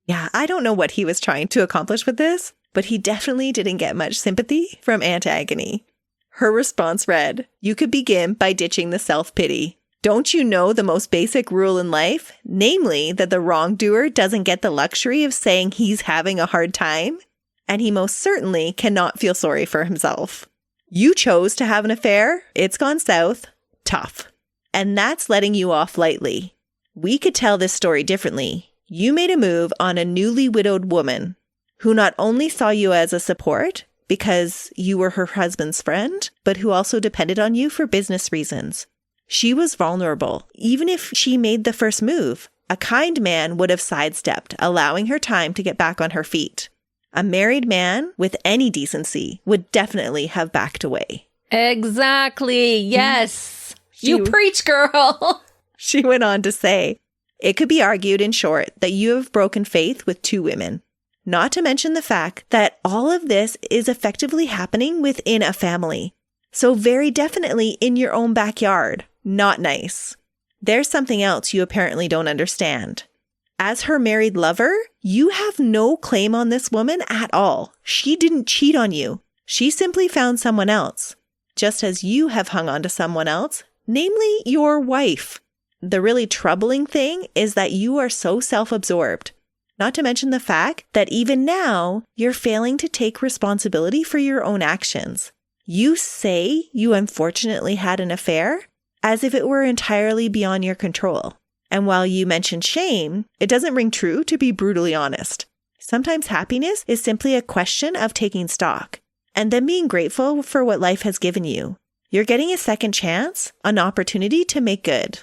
Yeah, I don't know what he was trying to accomplish with this, but he definitely didn't get much sympathy from Aunt Agony. Her response read, "You could begin by ditching the self-pity. Don't you know the most basic rule in life, namely that the wrongdoer doesn't get the luxury of saying he's having a hard time? And he most certainly cannot feel sorry for himself. You chose to have an affair. It's gone south. Tough. And that's letting you off lightly. We could tell this story differently. You made a move on a newly widowed woman who not only saw you as a support because you were her husband's friend, but who also depended on you for business reasons. She was vulnerable. Even if she made the first move, a kind man would have sidestepped, allowing her time to get back on her feet. A married man with any decency would definitely have backed away." Exactly. Yes. You preach, girl. She went on to say, "It could be argued, in short, that you have broken faith with 2 women. Not to mention the fact that all of this is effectively happening within a family. So very definitely in your own backyard. Not nice. There's something else you apparently don't understand. As her married lover, you have no claim on this woman at all. She didn't cheat on you. She simply found someone else, just as you have hung on to someone else, namely your wife. The really troubling thing is that you are so self-absorbed, not to mention the fact that even now, you're failing to take responsibility for your own actions. You say you unfortunately had an affair as if it were entirely beyond your control. And while you mention shame, it doesn't ring true, to be brutally honest. Sometimes happiness is simply a question of taking stock and then being grateful for what life has given you. You're getting a second chance, an opportunity to make good.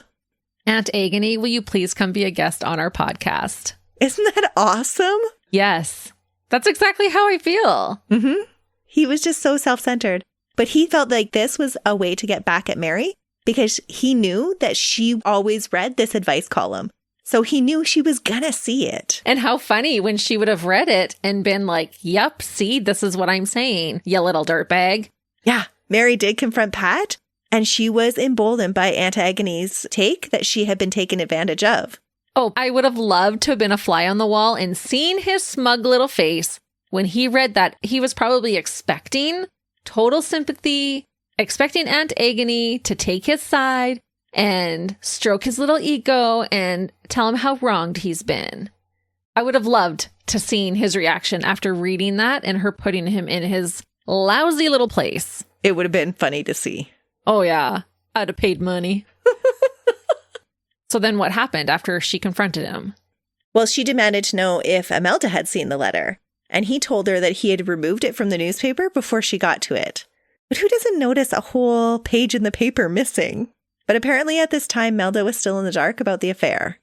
Aunt Agony, will you please come be a guest on our podcast? Isn't that awesome? Yes. That's exactly how I feel. Mm-hmm. He was just so self-centered. But he felt like this was a way to get back at Mary because he knew that she always read this advice column. So he knew she was gonna see it. And how funny when she would have read it and been like, yep, see, this is what I'm saying, you little dirtbag. Yeah, Mary did confront Pat, and she was emboldened by Aunt Agony's take that she had been taken advantage of. Oh, I would have loved to have been a fly on the wall and seen his smug little face when he read that. He was probably expecting total sympathy, expecting Aunt Agony to take his side and stroke his little ego and tell him how wronged he's been. I would have loved to seen his reaction after reading that and her putting him in his lousy little place. It would have been funny to see. Oh, yeah. I'd have paid money. So then what happened after she confronted him? Well, she demanded to know if Imelda had seen the letter, and he told her that he had removed it from the newspaper before she got to it. But who doesn't notice a whole page in the paper missing? But apparently at this time, Melda was still in the dark about the affair.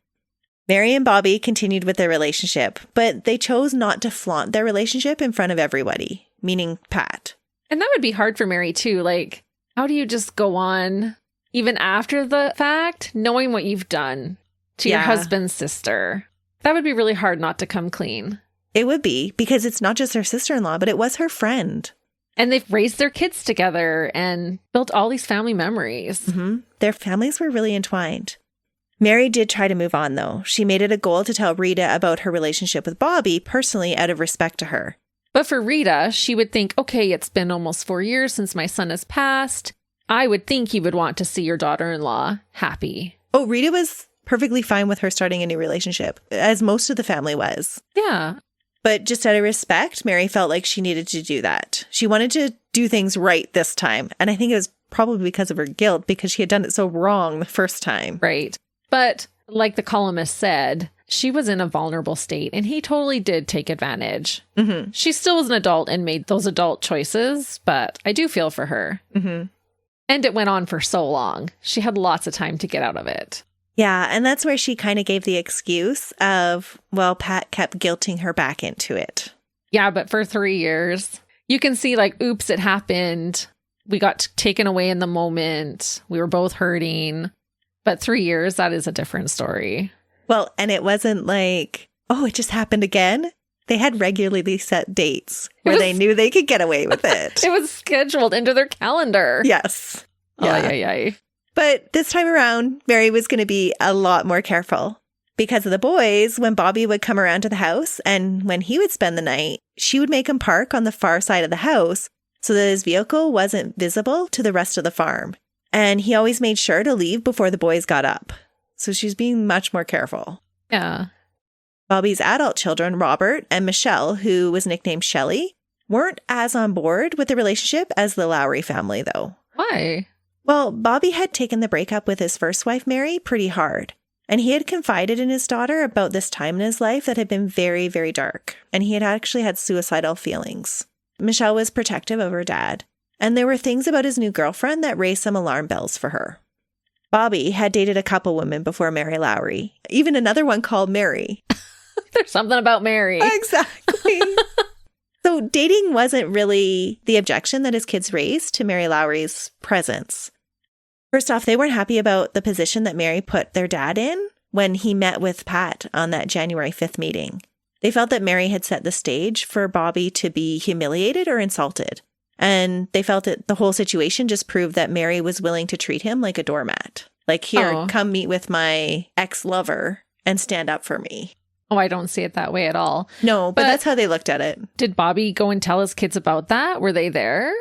Mary and Bobby continued with their relationship, but they chose not to flaunt their relationship in front of everybody, meaning Pat. And that would be hard for Mary too. Like, how do you just go on, even after the fact, knowing what you've done to your husband's sister? That would be really hard not to come clean. It would be, because it's not just her sister-in-law, but it was her friend. And they've raised their kids together and built all these family memories. Mm-hmm. Their families were really entwined. Mary did try to move on, though. She made it a goal to tell Rita about her relationship with Bobby personally out of respect to her. But for Rita, she would think, okay, it's been almost 4 years since my son has passed. I would think you would want to see your daughter-in-law happy. Oh, Rita was perfectly fine with her starting a new relationship, as most of the family was. Yeah. But just out of respect, Mary felt like she needed to do that. She wanted to do things right this time. And I think it was probably because of her guilt, because she had done it so wrong the first time. Right. But like the columnist said, she was in a vulnerable state and he totally did take advantage. Mm-hmm. She still was an adult and made those adult choices, but I do feel for her. Mm-hmm. And it went on for so long. She had lots of time to get out of it. Yeah, and that's where she kind of gave the excuse of, well, Pat kept guilting her back into it. Yeah, but for 3 years, you can see like, oops, it happened. We got taken away in the moment. We were both hurting. But 3 years, that is a different story. Well, and it wasn't like, oh, it just happened again. They had regularly set dates where they knew they could get away with it. It was scheduled into their calendar. Yes. Yeah. But this time around, Mary was going to be a lot more careful. Because of the boys, when Bobby would come around to the house and when he would spend the night, she would make him park on the far side of the house so that his vehicle wasn't visible to the rest of the farm. And he always made sure to leave before the boys got up. So she's being much more careful. Yeah. Bobby's adult children, Robert and Michelle, who was nicknamed Shelley, weren't as on board with the relationship as the Lowry family, though. Why? Well, Bobby had taken the breakup with his first wife, Mary, pretty hard. And he had confided in his daughter about this time in his life that had been very, very dark. And he had actually had suicidal feelings. Michelle was protective of her dad. And there were things about his new girlfriend that raised some alarm bells for her. Bobby had dated a couple women before Mary Lowry, even another one called Mary. There's something about Mary. Exactly. So dating wasn't really the objection that his kids raised to Mary Lowry's presence. First off, they weren't happy about the position that Mary put their dad in when he met with Pat on that January 5th meeting. They felt that Mary had set the stage for Bobby to be humiliated or insulted. And they felt that the whole situation just proved that Mary was willing to treat him like a doormat. Like, here, come meet with my ex-lover and stand up for me. Oh, I don't see it that way at all. No, but that's how they looked at it. Did Bobby go and tell his kids about that? Were they there?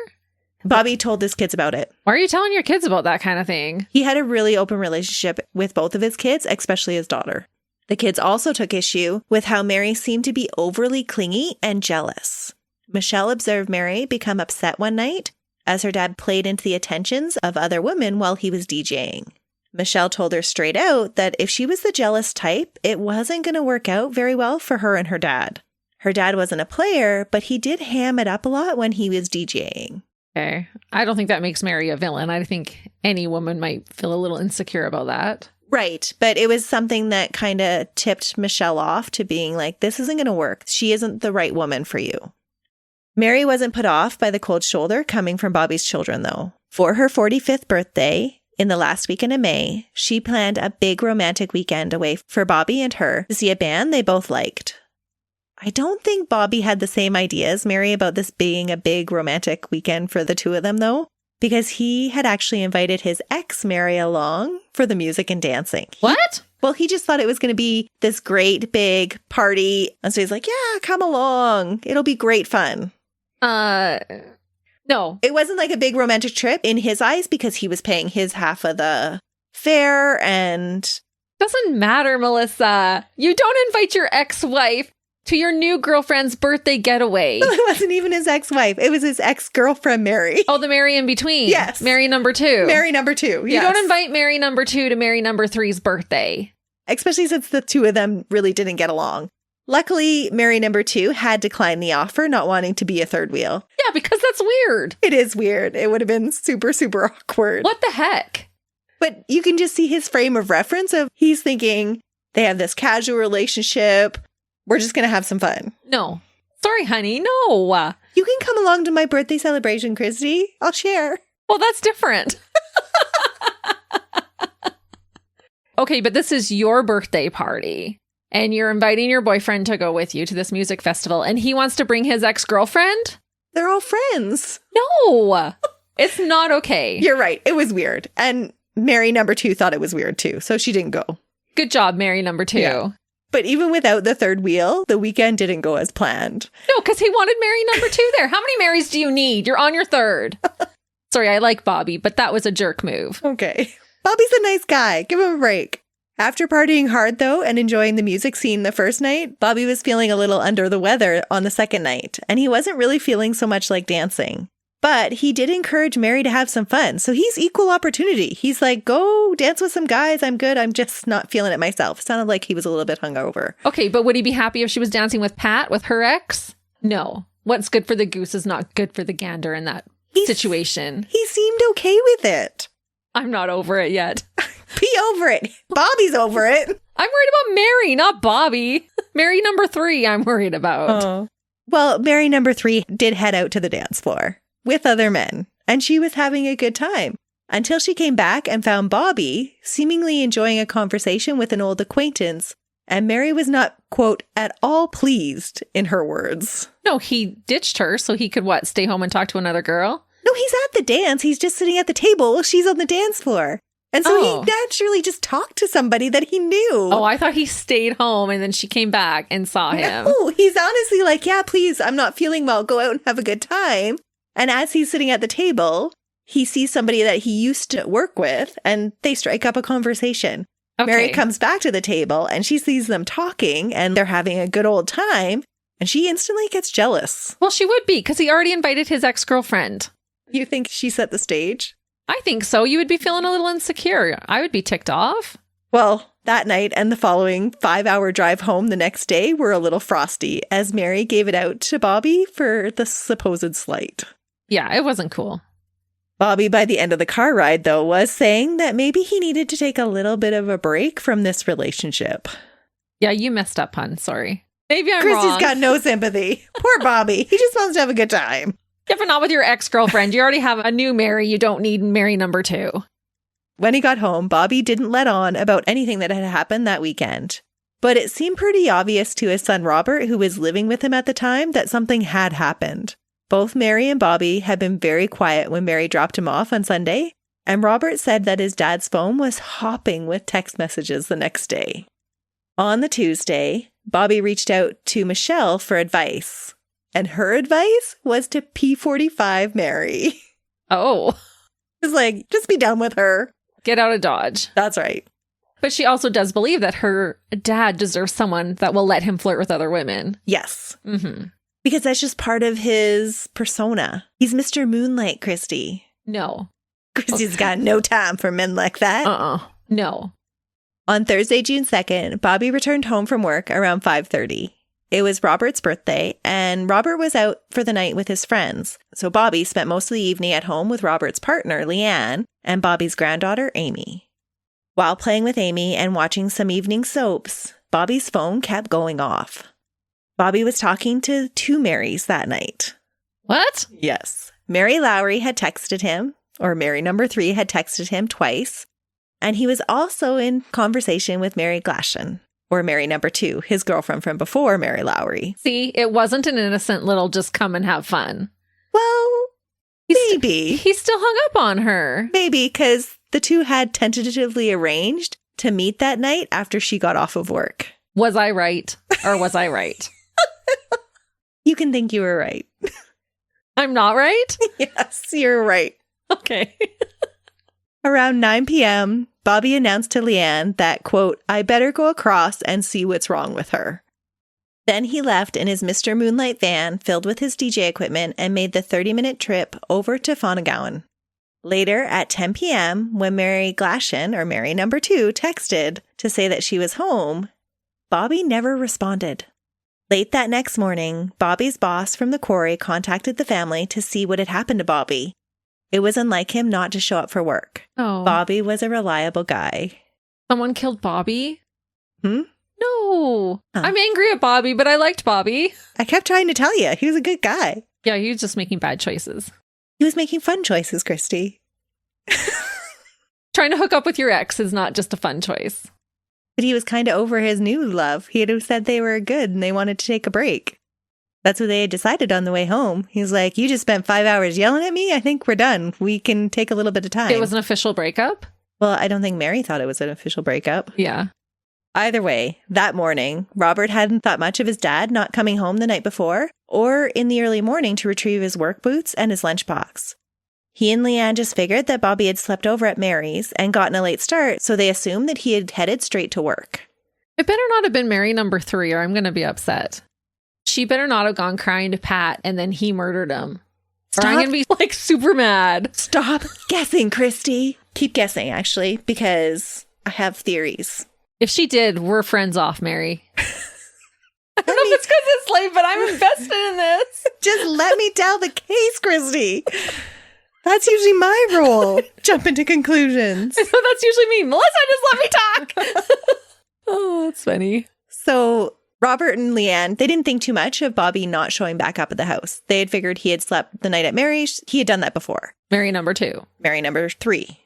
Bobby told his kids about it. Why are you telling your kids about that kind of thing? He had a really open relationship with both of his kids, especially his daughter. The kids also took issue with how Mary seemed to be overly clingy and jealous. Michelle observed Mary become upset one night as her dad played into the attentions of other women while he was DJing. Michelle told her straight out that if she was the jealous type, it wasn't going to work out very well for her and her dad. Her dad wasn't a player, but he did ham it up a lot when he was DJing. Okay. I don't think that makes Mary a villain. I think any woman might feel a little insecure about that. Right. But it was something that kind of tipped Michelle off to being like, this isn't going to work. She isn't the right woman for you. Mary wasn't put off by the cold shoulder coming from Bobby's children, though. For her 45th birthday, in the last weekend of May, she planned a big romantic weekend away for Bobby and her to see a band they both liked. I don't think Bobby had the same idea as Mary about this being a big romantic weekend for the two of them, though, because he had actually invited his ex, Mary, along for the music and dancing. What? Well, he just thought it was going to be this great big party. And so he's like, yeah, come along. It'll be great fun. No. It wasn't like a big romantic trip in his eyes because he was paying his half of the fare and... Doesn't matter, Melissa. You don't invite your ex-wife to your new girlfriend's birthday getaway. Well, it wasn't even his ex-wife. It was his ex-girlfriend, Mary. Oh, the Mary in between. Yes. Mary number 2. Mary number 2, yes. You don't invite Mary number 2 to Mary number 3's birthday. Especially since the two of them really didn't get along. Luckily, Mary number 2 had declined the offer, not wanting to be a third wheel. Yeah, because that's weird. It is weird. It would have been super, super awkward. What the heck? But you can just see his frame of reference of he's thinking they have this casual relationship. We're just going to have some fun. No. Sorry, honey. No. You can come along to my birthday celebration, Christy. I'll share. Well, that's different. Okay, but this is your birthday party. And you're inviting your boyfriend to go with you to this music festival. And he wants to bring his ex-girlfriend? They're all friends. No. It's not okay. You're right. It was weird. And Mary number 2 thought it was weird too. So she didn't go. Good job, Mary number 2. Yeah. But even without the third wheel, the weekend didn't go as planned. No, because he wanted Mary number 2 there. How many Marys do you need? You're on your third. Sorry, I like Bobby, but that was a jerk move. Okay. Bobby's a nice guy. Give him a break. After partying hard, though, and enjoying the music scene the first night, Bobby was feeling a little under the weather on the second night, and he wasn't really feeling so much like dancing. But he did encourage Mary to have some fun, so he's equal opportunity. He's like, go dance with some guys. I'm good. I'm just not feeling it myself. It sounded like he was a little bit hungover. Okay, but would he be happy if she was dancing with Pat, with her ex? No. What's good for the goose is not good for the gander in that situation. He seemed okay with it. I'm not over it yet. Be over it. Bobby's over it. I'm worried about Mary, not Bobby. Mary number 3, I'm worried about. Oh. Well, Mary number 3 did head out to the dance floor with other men, and she was having a good time until she came back and found Bobby seemingly enjoying a conversation with an old acquaintance, and Mary was not, quote, at all pleased, in her words. No, he ditched her so he could, stay home and talk to another girl? No, he's at the dance. He's just sitting at the table while she's on the dance floor. And so he naturally just talked to somebody that he knew. Oh, I thought he stayed home and then she came back and saw him. No, he's honestly like, yeah, please, I'm not feeling well. Go out and have a good time. And as he's sitting at the table, he sees somebody that he used to work with and they strike up a conversation. Okay. Mary comes back to the table and she sees them talking and they're having a good old time. And she instantly gets jealous. Well, she would be because he already invited his ex-girlfriend. You think she set the stage? I think so. You would be feeling a little insecure. I would be ticked off. Well, that night and the following 5-hour drive home the next day were a little frosty as Mary gave it out to Bobby for the supposed slight. Yeah, it wasn't cool. Bobby, by the end of the car ride, though, was saying that maybe he needed to take a little bit of a break from this relationship. Yeah, you messed up, hun. Sorry. Maybe I'm Christy's wrong. got no sympathy. Poor Bobby. He just wants to have a good time. Yeah, but not with your ex-girlfriend. You already have a new Mary. You don't need Mary number 2. When he got home, Bobby didn't let on about anything that had happened that weekend. But it seemed pretty obvious to his son Robert, who was living with him at the time, that something had happened. Both Mary and Bobby had been very quiet when Mary dropped him off on Sunday, and Robert said that his dad's phone was hopping with text messages the next day. On the Tuesday, Bobby reached out to Michelle for advice. And her advice was to P45 Mary. Oh. It's like, just be done with her. Get out of Dodge. That's right. But she also does believe that her dad deserves someone that will let him flirt with other women. Yes. Mm-hmm. Because that's just part of his persona. He's Mr. Moonlight, Christy. No. Christy's got no time for men like that. No. On Thursday, June 2nd, Bobby returned home from work around 5:30. It was Robert's birthday, and Robert was out for the night with his friends. So Bobby spent most of the evening at home with Robert's partner, Leanne, and Bobby's granddaughter, Amy. While playing with Amy and watching some evening soaps, Bobby's phone kept going off. Bobby was talking to two Marys that night. What? Yes. Mary Lowry had texted him, or Mary number 3 had texted him twice, and he was also in conversation with Mary Glashan. Or Mary number 2, his girlfriend from before Mary Lowry. See, it wasn't an innocent little just come and have fun. Well, maybe. He still hung up on her. Maybe, because the two had tentatively arranged to meet that night after she got off of work. Was I right? Or was I right? You can think you were right. I'm not right? Yes, you're right. Okay. Around 9 p.m., Bobby announced to Leanne that, quote, I better go across and see what's wrong with her. Then he left in his Mr. Moonlight van filled with his DJ equipment and made the 30-minute trip over to Fonagowan. Later, at 10 p.m., when Mary Glashan, or Mary number 2, texted to say that she was home, Bobby never responded. Late that next morning, Bobby's boss from the quarry contacted the family to see what had happened to Bobby. It was unlike him not to show up for work. Oh. Bobby was a reliable guy. Someone killed Bobby? Hmm? No. Huh. I'm angry at Bobby, but I liked Bobby. I kept trying to tell you, he was a good guy. Yeah, he was just making bad choices. He was making fun choices, Christy. Trying to hook up with your ex is not just a fun choice. But he was kind of over his new love. He had said they were good and they wanted to take a break. That's what they had decided on the way home. He's like, you just spent 5 hours yelling at me? I think we're done. We can take a little bit of time. It was an official breakup? Well, I don't think Mary thought it was an official breakup. Yeah. Either way, that morning, Robert hadn't thought much of his dad not coming home the night before or in the early morning to retrieve his work boots and his lunchbox. He and Leanne just figured that Bobby had slept over at Mary's and gotten a late start, so they assumed that he had headed straight to work. It better not have been Mary number 3 or I'm going to be upset. She better not have gone crying to Pat and then he murdered him. Stop. Or I'm going to be like super mad. Stop guessing, Christy. Keep guessing, actually, because I have theories. If she did, we're friends off, Mary. I don't know if it's because it's late, but I'm invested in this. Just let me tell the case, Christy. That's usually my role. Jump into conclusions. So that's usually me. Melissa, just let me talk. Oh, that's funny. So Robert and Leanne, they didn't think too much of Bobby not showing back up at the house. They had figured he had slept the night at Mary's. He had done that before. Mary number 2. Mary number 3.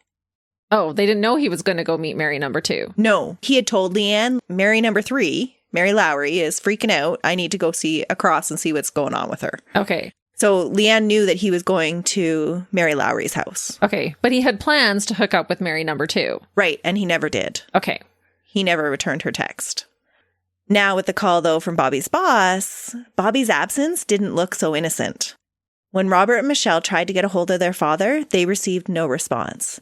Oh, they didn't know he was going to go meet Mary number 2. No, he had told Leanne, Mary number 3, Mary Lowry, is freaking out. I need to go see across and see what's going on with her. Okay. So Leanne knew that he was going to Mary Lowry's house. Okay. But he had plans to hook up with Mary number 2. Right. And he never did. Okay. He never returned her text. Now with the call, though, from Bobby's boss, Bobby's absence didn't look so innocent. When Robert and Michelle tried to get a hold of their father, they received no response.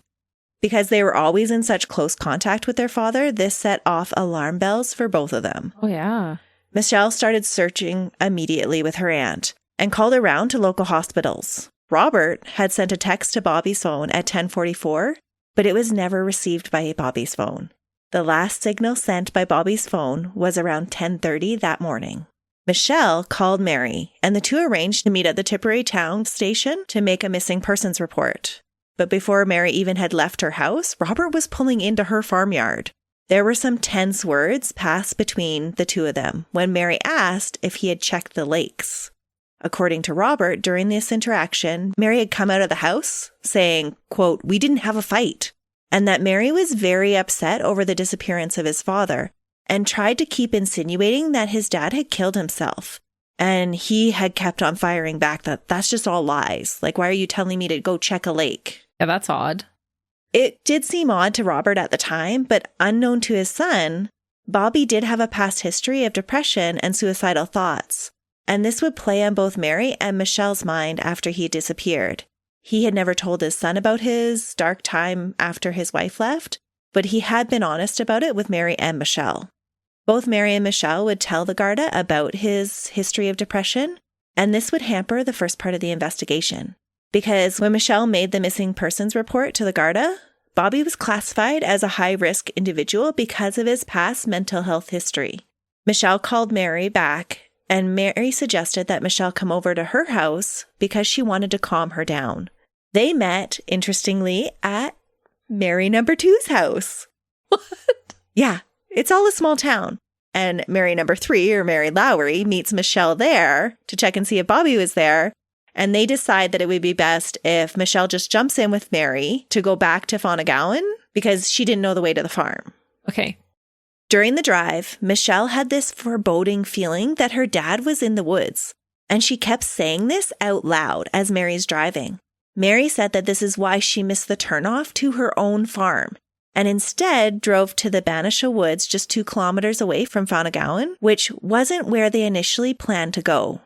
Because they were always in such close contact with their father, this set off alarm bells for both of them. Oh, yeah. Michelle started searching immediately with her aunt and called around to local hospitals. Robert had sent a text to Bobby's phone at 10:44, but it was never received by Bobby's phone. The last signal sent by Bobby's phone was around 10:30 that morning. Michelle called Mary, and the two arranged to meet at the Tipperary town station to make a missing persons report. But before Mary even had left her house, Robert was pulling into her farmyard. There were some tense words passed between the two of them when Mary asked if he had checked the lakes. According to Robert, during this interaction, Mary had come out of the house saying, quote, we didn't have a fight, and that Mary was very upset over the disappearance of his father and tried to keep insinuating that his dad had killed himself. And he had kept on firing back that that's just all lies. Like, why are you telling me to go check a lake? Yeah, that's odd. It did seem odd to Robert at the time, but unknown to his son, Bobby did have a past history of depression and suicidal thoughts. And this would play on both Mary and Michelle's mind after he disappeared. He had never told his son about his dark time after his wife left, but he had been honest about it with Mary and Michelle. Both Mary and Michelle would tell the Garda about his history of depression, And this would hamper the first part of the investigation. Because when Michelle made the missing persons report to the Garda, Bobby was classified as a high-risk individual because of his past mental health history. Michelle called Mary back, and Mary suggested that Michelle come over to her house because she wanted to calm her down. They met, interestingly, at Mary number 2's house. What? Yeah, it's all a small town. And Mary number 3, or Mary Lowry, meets Michelle there to check and see if Bobby was there. And they decide that it would be best if Michelle just jumps in with Mary to go back to Fonagowan because she didn't know the way to the farm. Okay. During the drive, Michelle had this foreboding feeling that her dad was in the woods. And she kept saying this out loud as Mary's driving. Mary said that this is why she missed the turnoff to her own farm, and instead drove to the Banisha Woods just 2 kilometers away from Fonagowan, which wasn't where they initially planned to go.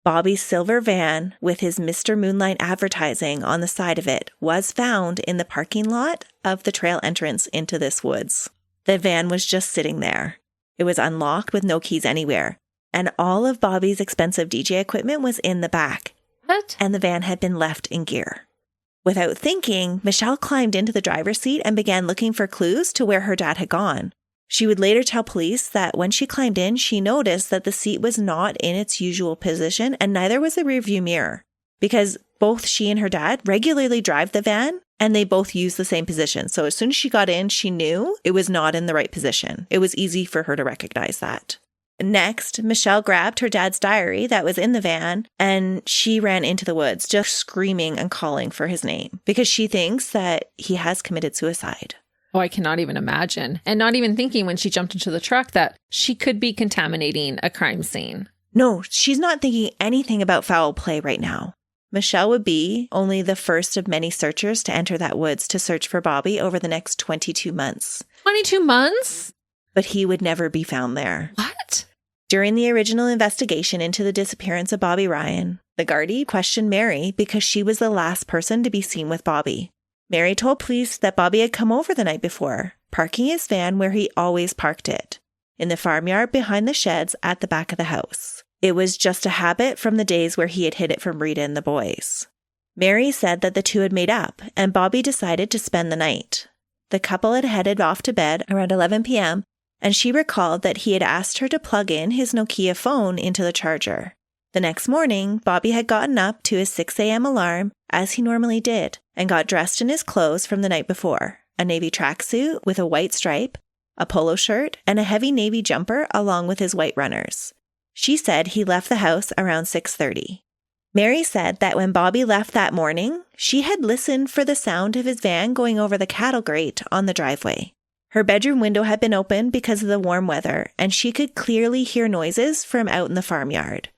Bobby's silver van with his Mr. Moonlight advertising on the side of it was found in the parking lot of the trail entrance into this woods. The van was just sitting there. It was unlocked with no keys anywhere, and all of Bobby's expensive DJ equipment was in the back. What? And the van had been left in gear. Without thinking, Michelle climbed into the driver's seat and began looking for clues to where her dad had gone. She would later tell police that when she climbed in, she noticed that the seat was not in its usual position, and neither was the rearview mirror, because both she and her dad regularly drive the van, and they both use the same position. So as soon as she got in, she knew it was not in the right position. It was easy for her to recognize that. Next, Michelle grabbed her dad's diary that was in the van, and she ran into the woods, just screaming and calling for his name, because she thinks that he has committed suicide. Oh, I cannot even imagine. And not even thinking when she jumped into the truck that she could be contaminating a crime scene. No, she's not thinking anything about foul play right now. Michelle would be only the first of many searchers to enter that woods to search for Bobby over the next 22 months. 22 months? But he would never be found there. What? During the original investigation into the disappearance of Bobby Ryan, the Gardaí questioned Mary because she was the last person to be seen with Bobby. Mary told police that Bobby had come over the night before, parking his van where he always parked it, in the farmyard behind the sheds at the back of the house. It was just a habit from the days where he had hid it from Rita and the boys. Mary said that the two had made up, and Bobby decided to spend the night. The couple had headed off to bed around 11 p.m., and she recalled that he had asked her to plug in his Nokia phone into the charger. The next morning, Bobby had gotten up to his 6 a.m. alarm, as he normally did, and got dressed in his clothes from the night before, a navy tracksuit with a white stripe, a polo shirt, and a heavy navy jumper along with his white runners. She said he left the house around 6:30. Mary said that when Bobby left that morning, she had listened for the sound of his van going over the cattle grate on the driveway. Her bedroom window had been open because of the warm weather, and she could clearly hear noises from out in the farmyard.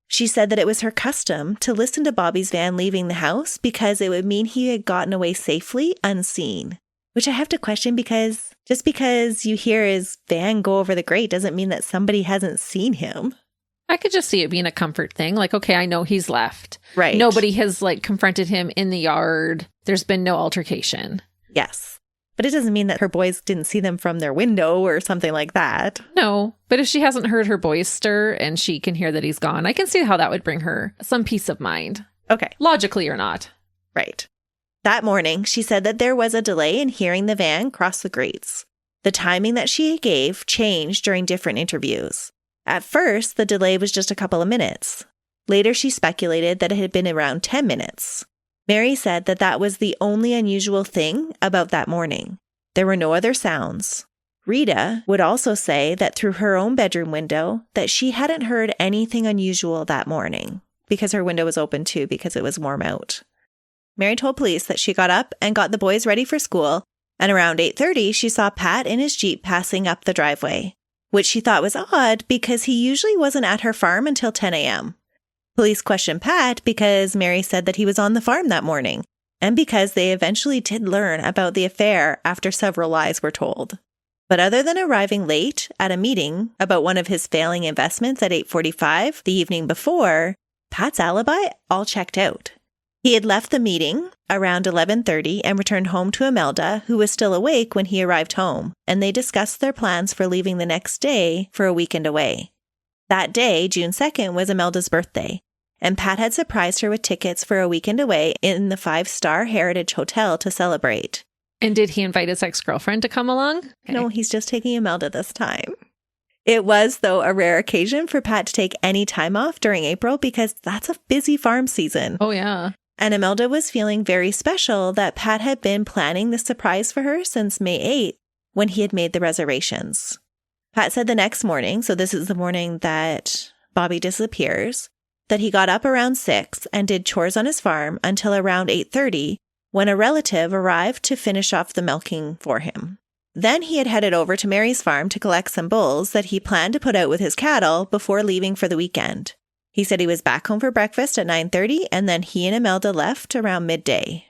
She said that it was her custom to listen to Bobby's van leaving the house because it would mean he had gotten away safely unseen. Which I have to question, because just because you hear his van go over the grate doesn't mean that somebody hasn't seen him. I could just see it being a comfort thing. Like, okay, I know he's left. Right. Nobody has confronted him in the yard. There's been no altercation. Yes. But it doesn't mean that her boys didn't see them from their window or something like that. No, but if she hasn't heard her boys stir and she can hear that he's gone, I can see how that would bring her some peace of mind. Okay. Logically or not. Right. That morning, she said that there was a delay in hearing the van cross the grates. The timing that she gave changed during different interviews. At first, the delay was just a couple of minutes. Later, she speculated that it had been around 10 minutes. Mary said that that was the only unusual thing about that morning. There were no other sounds. Rita would also say that through her own bedroom window that she hadn't heard anything unusual that morning because her window was open too because it was warm out. Mary told police that she got up and got the boys ready for school, and around 8:30 she saw Pat in his Jeep passing up the driveway, which she thought was odd because he usually wasn't at her farm until 10 a.m. Police questioned Pat because Mary said that he was on the farm that morning, and because they eventually did learn about the affair after several lies were told. But other than arriving late at a meeting about one of his failing investments at 8:45 the evening before, Pat's alibi all checked out. He had left the meeting around 11:30 and returned home to Imelda, who was still awake when he arrived home, and they discussed their plans for leaving the next day for a weekend away. That day, June 2nd, was Imelda's birthday, and Pat had surprised her with tickets for a weekend away in the 5-star Heritage Hotel to celebrate. And did he invite his ex-girlfriend to come along? Okay. No, he's just taking Imelda this time. It was, though, a rare occasion for Pat to take any time off during April because that's a busy farm season. Oh, yeah. And Imelda was feeling very special that Pat had been planning the surprise for her since May 8th when he had made the reservations. Pat said the next morning, so this is the morning that Bobby disappears, that he got up around 6 and did chores on his farm until around 8:30 when a relative arrived to finish off the milking for him. Then he had headed over to Mary's farm to collect some bulls that he planned to put out with his cattle before leaving for the weekend. He said he was back home for breakfast at 9:30 and then he and Imelda left around midday.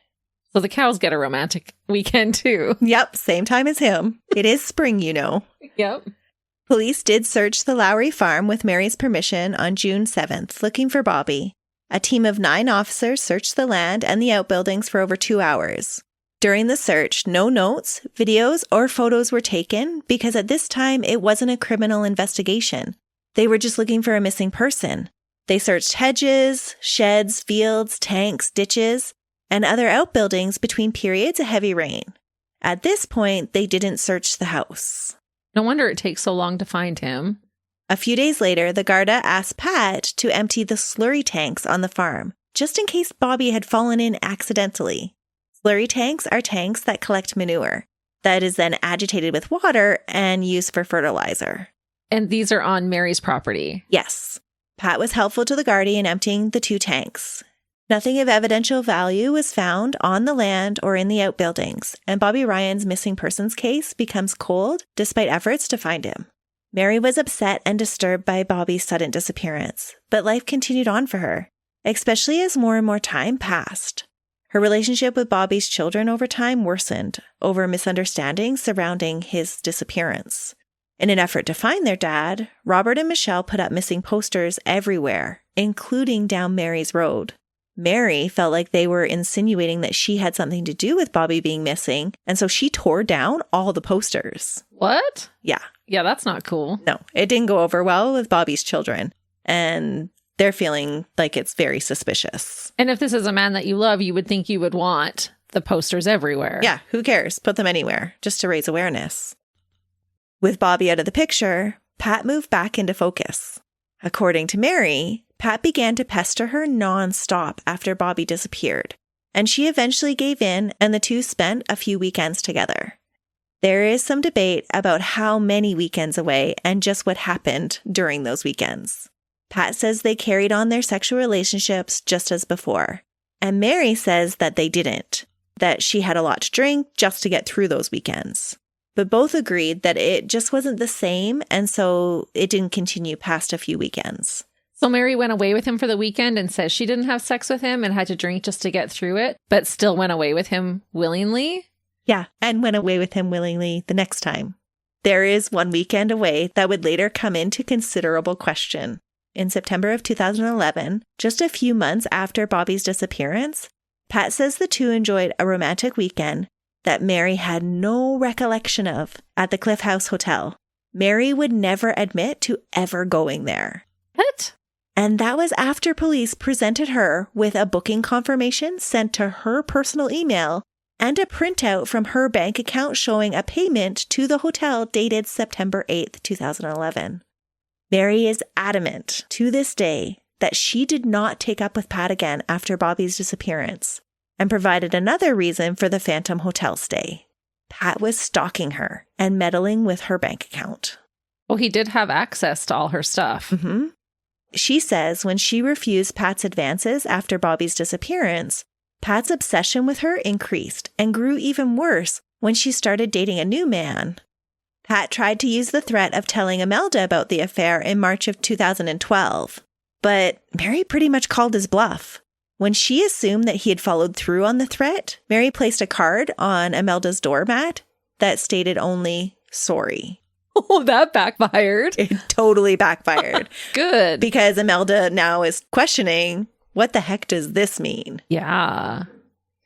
So the cows get a romantic weekend too. Yep, same time as him. It is spring, you know. Yep. Police did search the Lowry farm with Mary's permission on June 7th, looking for Bobby. A team of 9 officers searched the land and the outbuildings for over 2 hours. During the search, no notes, videos, or photos were taken because at this time it wasn't a criminal investigation. They were just looking for a missing person. They searched hedges, sheds, fields, tanks, ditches, and other outbuildings between periods of heavy rain. At this point, they didn't search the house. No wonder it takes so long to find him. A few days later, the Garda asked Pat to empty the slurry tanks on the farm, just in case Bobby had fallen in accidentally. Slurry tanks are tanks that collect manure that is then agitated with water and used for fertilizer. And these are on Mary's property. Yes. Pat was helpful to the Garda in emptying the 2 tanks. Nothing of evidential value was found on the land or in the outbuildings, and Bobby Ryan's missing persons case becomes cold despite efforts to find him. Mary was upset and disturbed by Bobby's sudden disappearance, but life continued on for her, especially as more and more time passed. Her relationship with Bobby's children over time worsened over misunderstandings surrounding his disappearance. In an effort to find their dad, Robert and Michelle put up missing posters everywhere, including down Mary's road. Mary felt like they were insinuating that she had something to do with Bobby being missing, and so she tore down all the posters. What? Yeah. Yeah, that's not cool. No, it didn't go over well with Bobby's children, and they're feeling like it's very suspicious. And if this is a man that you love, you would think you would want the posters everywhere. Yeah, who cares? Put them anywhere, just to raise awareness. With Bobby out of the picture, Pat moved back into focus. According to Mary, Pat began to pester her nonstop after Bobby disappeared, and she eventually gave in and the two spent a few weekends together. There is some debate about how many weekends away and just what happened during those weekends. Pat says they carried on their sexual relationships just as before, and Mary says that they didn't, that she had a lot to drink just to get through those weekends. But both agreed that it just wasn't the same, and so it didn't continue past a few weekends. So Mary went away with him for the weekend and says she didn't have sex with him and had to drink just to get through it, but still went away with him willingly? Yeah, and went away with him willingly the next time. There is one weekend away that would later come into considerable question. In September of 2011, just a few months after Bobby's disappearance, Pat says the two enjoyed a romantic weekend that Mary had no recollection of at the Cliff House Hotel. Mary would never admit to ever going there. What? And that was after police presented her with a booking confirmation sent to her personal email and a printout from her bank account showing a payment to the hotel dated September 8th, 2011. Mary is adamant to this day that she did not take up with Pat again after Bobby's disappearance and provided another reason for the phantom hotel stay. Pat was stalking her and meddling with her bank account. Well, he did have access to all her stuff. Mm-hmm. She says when she refused Pat's advances after Bobby's disappearance, Pat's obsession with her increased and grew even worse when she started dating a new man. Pat tried to use the threat of telling Imelda about the affair in March of 2012, but Mary pretty much called his bluff. When she assumed that he had followed through on the threat, Mary placed a card on Imelda's doormat that stated only, "Sorry." Oh, that backfired. It totally backfired. Good. Because Imelda now is questioning, what the heck does this mean? Yeah.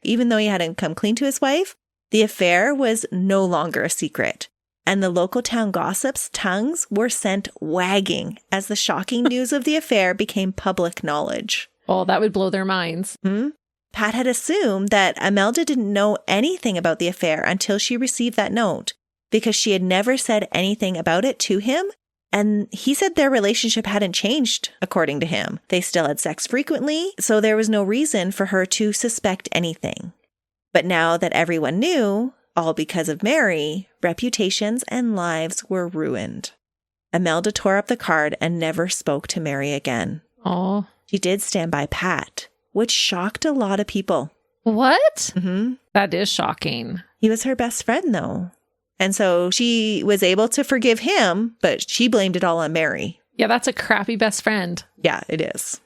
Even though he hadn't come clean to his wife, the affair was no longer a secret. And the local town gossips' tongues were sent wagging as the shocking news of the affair became public knowledge. Oh, that would blow their minds. Pat had assumed that Imelda didn't know anything about the affair until she received that note, because she had never said anything about it to him. And he said their relationship hadn't changed, according to him. They still had sex frequently, so there was no reason for her to suspect anything. But now that everyone knew, all because of Mary, reputations and lives were ruined. Imelda tore up the card and never spoke to Mary again. Oh. She did stand by Pat, which shocked a lot of people. What? Mm-hmm. That is shocking. He was her best friend, though. And so she was able to forgive him, but she blamed it all on Mary. Yeah, that's a crappy best friend. Yeah, it is.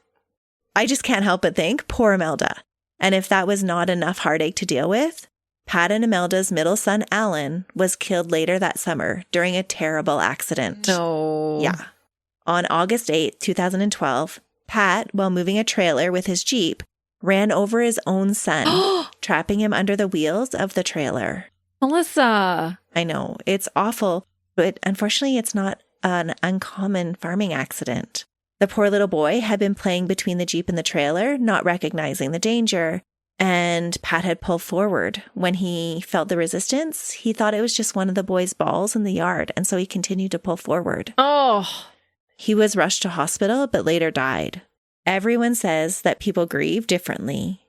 I just can't help but think, poor Imelda. And if that was not enough heartache to deal with, Pat and Imelda's middle son, Alan, was killed later that summer during a terrible accident. No. Yeah. On August 8, 2012, Pat, while moving a trailer with his Jeep, ran over his own son, trapping him under the wheels of the trailer. Melissa. I know, it's awful, but unfortunately it's not an uncommon farming accident. The poor little boy had been playing between the Jeep and the trailer, not recognizing the danger, and Pat had pulled forward. When he felt the resistance, he thought it was just one of the boy's balls in the yard, and so he continued to pull forward. Oh. He was rushed to hospital, but later died. Everyone says that people grieve differently,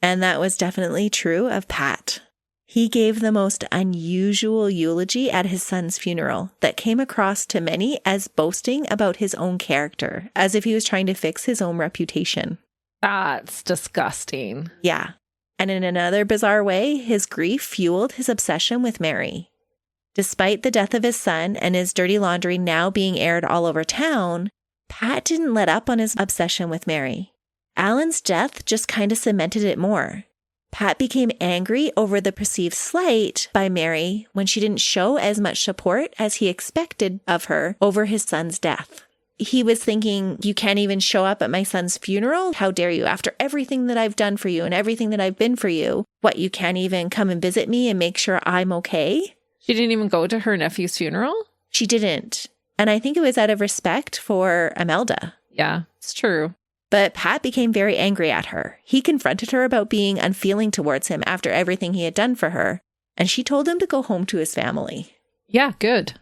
and that was definitely true of Pat. He gave the most unusual eulogy at his son's funeral that came across to many as boasting about his own character, as if he was trying to fix his own reputation. That's disgusting. Yeah. And in another bizarre way, his grief fueled his obsession with Mary. Despite the death of his son and his dirty laundry now being aired all over town, Pat didn't let up on his obsession with Mary. Alan's death just kind of cemented it more. Pat became angry over the perceived slight by Mary when she didn't show as much support as he expected of her over his son's death. He was thinking, you can't even show up at my son's funeral? How dare you? After everything that I've done for you and everything that I've been for you, what, you can't even come and visit me and make sure I'm okay? She didn't even go to her nephew's funeral? She didn't. And I think it was out of respect for Imelda. Yeah, it's true. But Pat became very angry at her. He confronted her about being unfeeling towards him after everything he had done for her, and she told him to go home to his family. Yeah, good.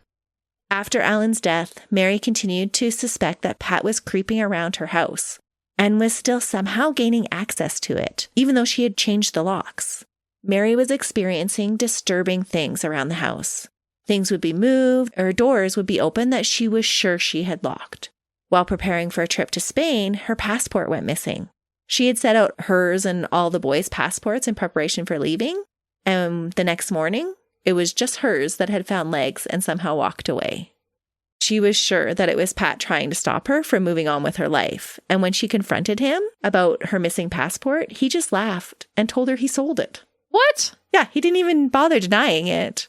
After Alan's death, Mary continued to suspect that Pat was creeping around her house and was still somehow gaining access to it, even though she had changed the locks. Mary was experiencing disturbing things around the house. Things would be moved, or doors would be opened that she was sure she had locked. While preparing for a trip to Spain, her passport went missing. She had set out hers and all the boys' passports in preparation for leaving, and the next morning, it was just hers that had found legs and somehow walked away. She was sure that it was Pat trying to stop her from moving on with her life, and when she confronted him about her missing passport, he just laughed and told her he sold it. What? Yeah, he didn't even bother denying it.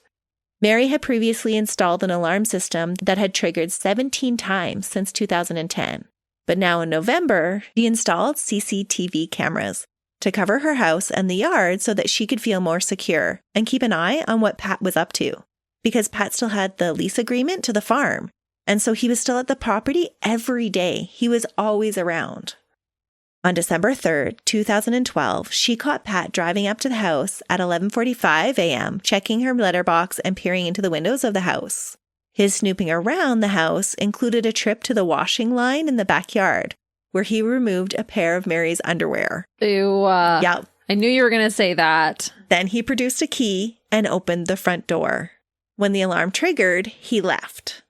Mary had previously installed an alarm system that had triggered 17 times since 2010. But now in November, she installed CCTV cameras to cover her house and the yard so that she could feel more secure and keep an eye on what Pat was up to. Because Pat still had the lease agreement to the farm. And so he was still at the property every day. He was always around. On December 3rd, 2012, she caught Pat driving up to the house at 11:45 a.m., checking her letterbox and peering into the windows of the house. His snooping around the house included a trip to the washing line in the backyard, where he removed a pair of Mary's underwear. Ew. Yep. I knew you were going to say that. Then he produced a key and opened the front door. When the alarm triggered, he left.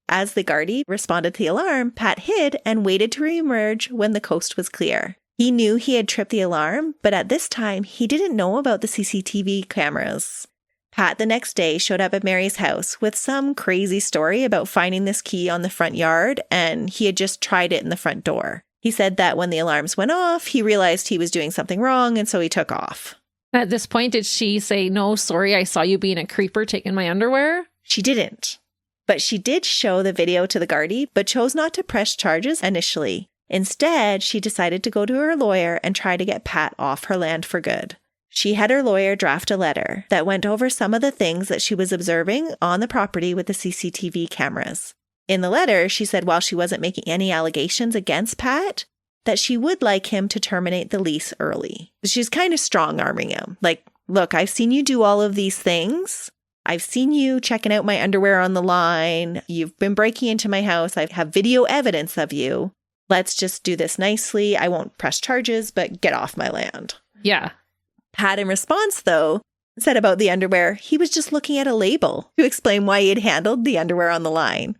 As the guardie responded to the alarm, Pat hid and waited to reemerge when the coast was clear. He knew he had tripped the alarm, but at this time, he didn't know about the CCTV cameras. Pat the next day showed up at Mary's house with some crazy story about finding this key on the front yard, and he had just tried it in the front door. He said that when the alarms went off, he realized he was doing something wrong, and so he took off. At this point, did she say, no, sorry, I saw you being a creeper taking my underwear? She didn't. But she did show the video to the guardie, but chose not to press charges initially. Instead, she decided to go to her lawyer and try to get Pat off her land for good. She had her lawyer draft a letter that went over some of the things that she was observing on the property with the CCTV cameras. In the letter, she said while she wasn't making any allegations against Pat, that she would like him to terminate the lease early. She's kind of strong-arming him. Like, look, I've seen you do all of these things. I've seen you checking out my underwear on the line. You've been breaking into my house. I have video evidence of you. Let's just do this nicely. I won't press charges, but get off my land. Yeah. Pat, in response, though, said about the underwear, he was just looking at a label to explain why he had handled the underwear on the line.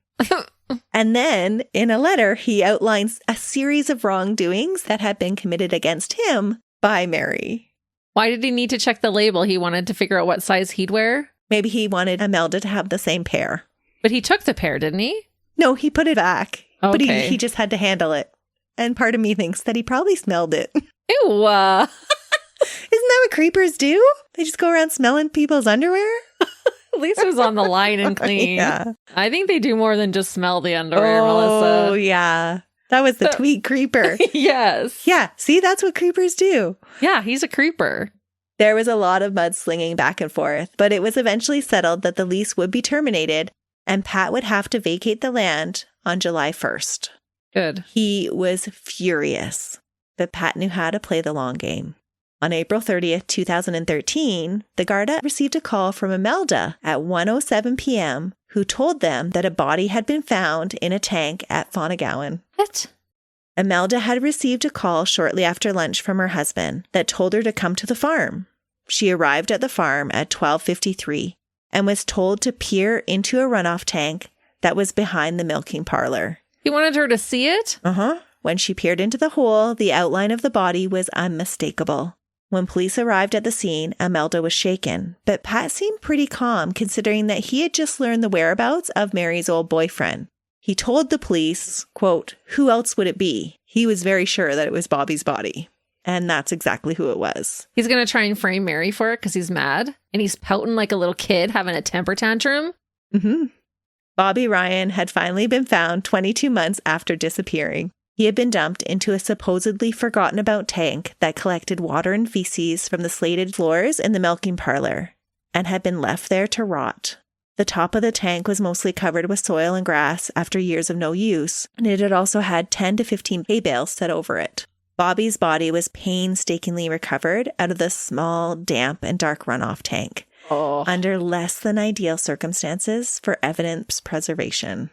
And then, in a letter, he outlines a series of wrongdoings that had been committed against him by Mary. Why did he need to check the label? He wanted to figure out what size he'd wear? Maybe he wanted Imelda to have the same pair. But he took the pair, didn't he? No, he put it back. Okay. But he just had to handle it. And part of me thinks that he probably smelled it. Ew. Isn't that what creepers do? They just go around smelling people's underwear? At least it was on the line and clean. Yeah. I think they do more than just smell the underwear, Oh, Melissa. yeah. That was the tweet creeper. Yes. Yeah. See, that's what creepers do. Yeah, he's a creeper. There was a lot of mudslinging back and forth, but it was eventually settled that the lease would be terminated and Pat would have to vacate the land on July 1st. Good. He was furious, but Pat knew how to play the long game. On April 30th, 2013, the Garda received a call from Imelda at 1:07 p.m. who told them that a body had been found in a tank at Fonagowan. What? Imelda had received a call shortly after lunch from her husband that told her to come to the farm. She arrived at the farm at 12:53 and was told to peer into a runoff tank that was behind the milking parlor. He wanted her to see it? Uh-huh. When she peered into the hole, the outline of the body was unmistakable. When police arrived at the scene, Imelda was shaken, but Pat seemed pretty calm considering that he had just learned the whereabouts of Mary's old boyfriend. He told the police, quote, "Who else would it be?" He was very sure that it was Bobby's body. And that's exactly who it was. He's going to try and frame Mary for it because he's mad and he's pouting like a little kid having a temper tantrum. Mm-hmm. Bobby Ryan had finally been found 22 months after disappearing. He had been dumped into a supposedly forgotten about tank that collected water and feces from the slated floors in the milking parlor and had been left there to rot. The top of the tank was mostly covered with soil and grass after years of no use, and it had also had 10 to 15 hay bales set over it. Bobby's body was painstakingly recovered out of the small, damp, and dark runoff tank under less than ideal circumstances for evidence preservation.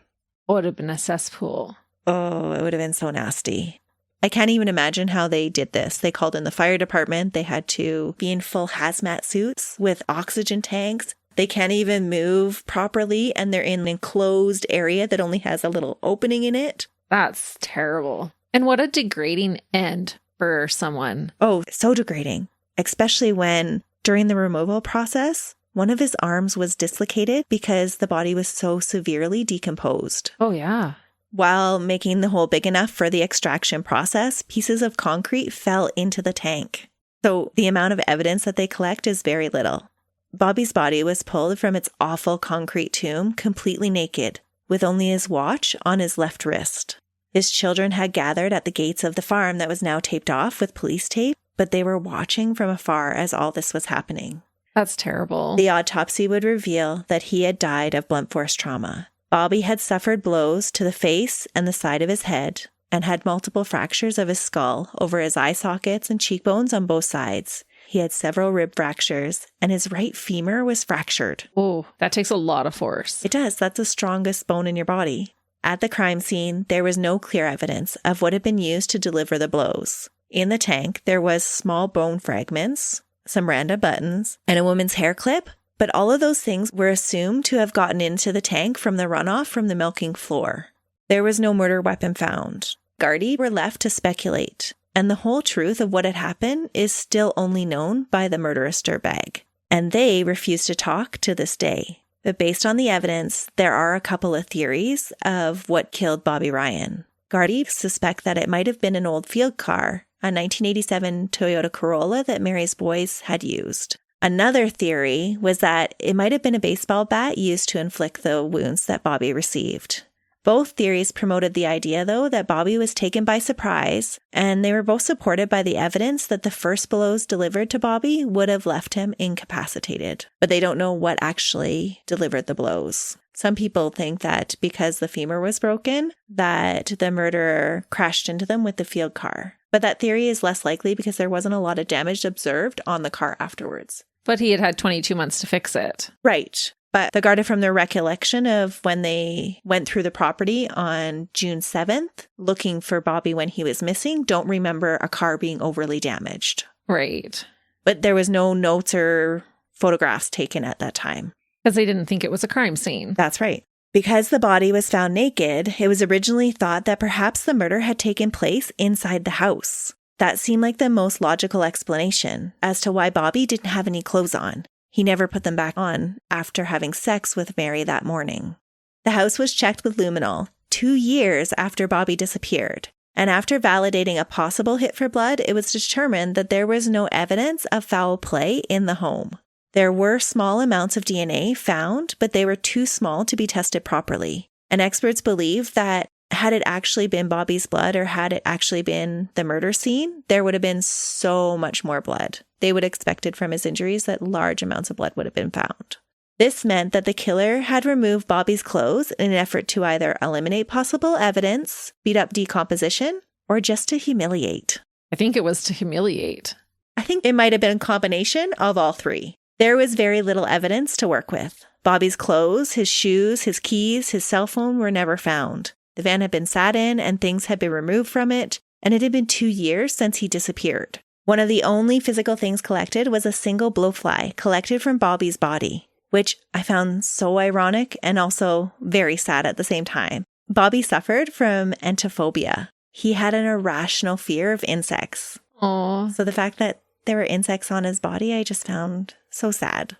Oh, it would have been a cesspool. Oh, it would have been so nasty. I can't even imagine how they did this. They called in the fire department. They had to be in full hazmat suits with oxygen tanks. They can't even move properly, and they're in an enclosed area that only has a little opening in it. That's terrible. And what a degrading end for someone. Oh, so degrading. Especially when, during the removal process, one of his arms was dislocated because the body was so severely decomposed. Oh, yeah. While making the hole big enough for the extraction process, pieces of concrete fell into the tank. So the amount of evidence that they collect is very little. Bobby's body was pulled from its awful concrete tomb completely naked, with only his watch on his left wrist. His children had gathered at the gates of the farm that was now taped off with police tape, but they were watching from afar as all this was happening. That's terrible. The autopsy would reveal that he had died of blunt force trauma. Bobby had suffered blows to the face and the side of his head and had multiple fractures of his skull over his eye sockets and cheekbones on both sides. He had several rib fractures and his right femur was fractured. Oh, that takes a lot of force. It does. That's the strongest bone in your body. At the crime scene, there was no clear evidence of what had been used to deliver the blows. In the tank, there was small bone fragments, some random buttons, and a woman's hair clip. But all of those things were assumed to have gotten into the tank from the runoff from the milking floor. There was no murder weapon found. Gardaí were left to speculate, and the whole truth of what had happened is still only known by the murderous dirtbag. And they refuse to talk to this day. But based on the evidence, there are a couple of theories of what killed Bobby Ryan. Gardaí suspect that it might have been an old field car, a 1987 Toyota Corolla that Mary's boys had used. Another theory was that it might have been a baseball bat used to inflict the wounds that Bobby received. Both theories promoted the idea, though, that Bobby was taken by surprise, and they were both supported by the evidence that the first blows delivered to Bobby would have left him incapacitated. But they don't know what actually delivered the blows. Some people think that because the femur was broken, that the murderer crashed into them with the field car. But that theory is less likely because there wasn't a lot of damage observed on the car afterwards. But he had had 22 months to fix it. Right. But the Garda, from their recollection of when they went through the property on June 7th, looking for Bobby when he was missing, don't remember a car being overly damaged. Right. But there was no notes or photographs taken at that time. Because they didn't think it was a crime scene. That's right. Because the body was found naked, it was originally thought that perhaps the murder had taken place inside the house. That seemed like the most logical explanation as to why Bobby didn't have any clothes on. He never put them back on after having sex with Mary that morning. The house was checked with luminol 2 years after Bobby disappeared. And after validating a possible hit for blood, it was determined that there was no evidence of foul play in the home. There were small amounts of DNA found, but they were too small to be tested properly. And experts believe that had it actually been Bobby's blood or had it actually been the murder scene, there would have been so much more blood. They would have expected from his injuries that large amounts of blood would have been found. This meant that the killer had removed Bobby's clothes in an effort to either eliminate possible evidence, speed up decomposition, or just to humiliate. I think it was to humiliate. I think it might have been a combination of all three. There was very little evidence to work with. Bobby's clothes, his shoes, his keys, his cell phone were never found. The van had been sat in and things had been removed from it, and it had been 2 years since he disappeared. One of the only physical things collected was a single blowfly collected from Bobby's body, which I found so ironic and also very sad at the same time. Bobby suffered from entophobia. He had an irrational fear of insects. Aww. So the fact that there were insects on his body, I just found so sad.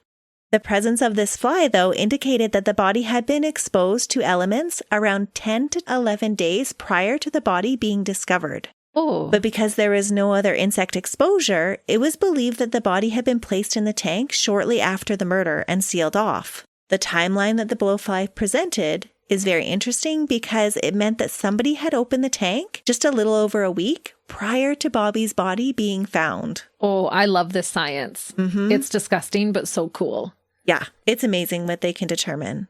The presence of this fly, though, indicated that the body had been exposed to elements around 10 to 11 days prior to the body being discovered. Oh. But because there was no other insect exposure, it was believed that the body had been placed in the tank shortly after the murder and sealed off. The timeline that the blowfly presented is very interesting because it meant that somebody had opened the tank just a little over a week prior to Bobby's body being found. Oh, I love this science. Mm-hmm. It's disgusting, but so cool. Yeah, it's amazing what they can determine.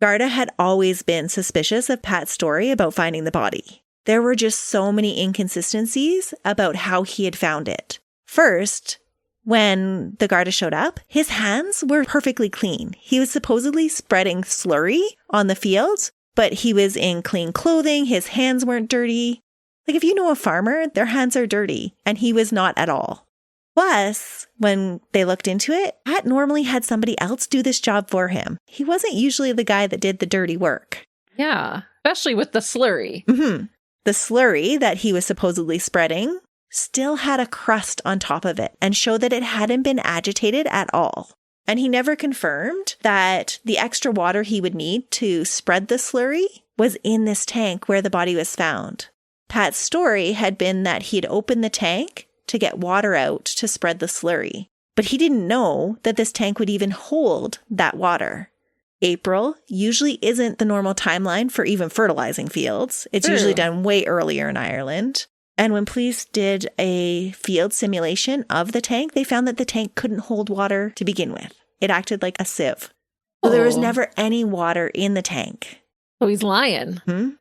Garda had always been suspicious of Pat's story about finding the body. There were just so many inconsistencies about how he had found it. First, when the Garda showed up, his hands were perfectly clean. He was supposedly spreading slurry on the fields, but he was in clean clothing. His hands weren't dirty. Like, if you know a farmer, their hands are dirty, and he was not at all. Plus, when they looked into it, Pat normally had somebody else do this job for him. He wasn't usually the guy that did the dirty work. Yeah, especially with the slurry. Mm-hmm. The slurry that he was supposedly spreading still had a crust on top of it and showed that it hadn't been agitated at all. And he never confirmed that the extra water he would need to spread the slurry was in this tank where the body was found. Pat's story had been that he'd opened the tank to get water out to spread the slurry, but he didn't know that this tank would even hold that water. April usually isn't the normal timeline for even fertilizing fields. It's usually done way earlier in Ireland. And when police did a field simulation of the tank, they found that the tank couldn't hold water to begin with. It acted like a sieve. So there was never any water in the tank. Oh, he's lying. Hmm?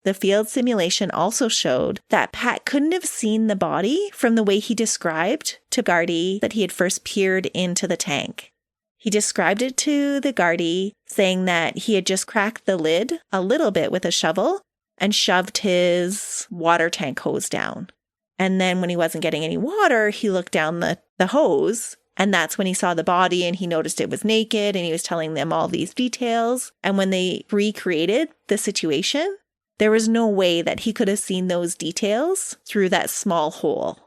The field simulation also showed that Pat couldn't have seen the body from the way he described to Gardaí that he had first peered into the tank. He described it to the Gardaí, saying that he had just cracked the lid a little bit with a shovel and shoved his water tank hose down. And then when he wasn't getting any water, he looked down the hose, and that's when he saw the body and he noticed it was naked, and he was telling them all these details. And when they recreated the situation, there was no way that he could have seen those details through that small hole.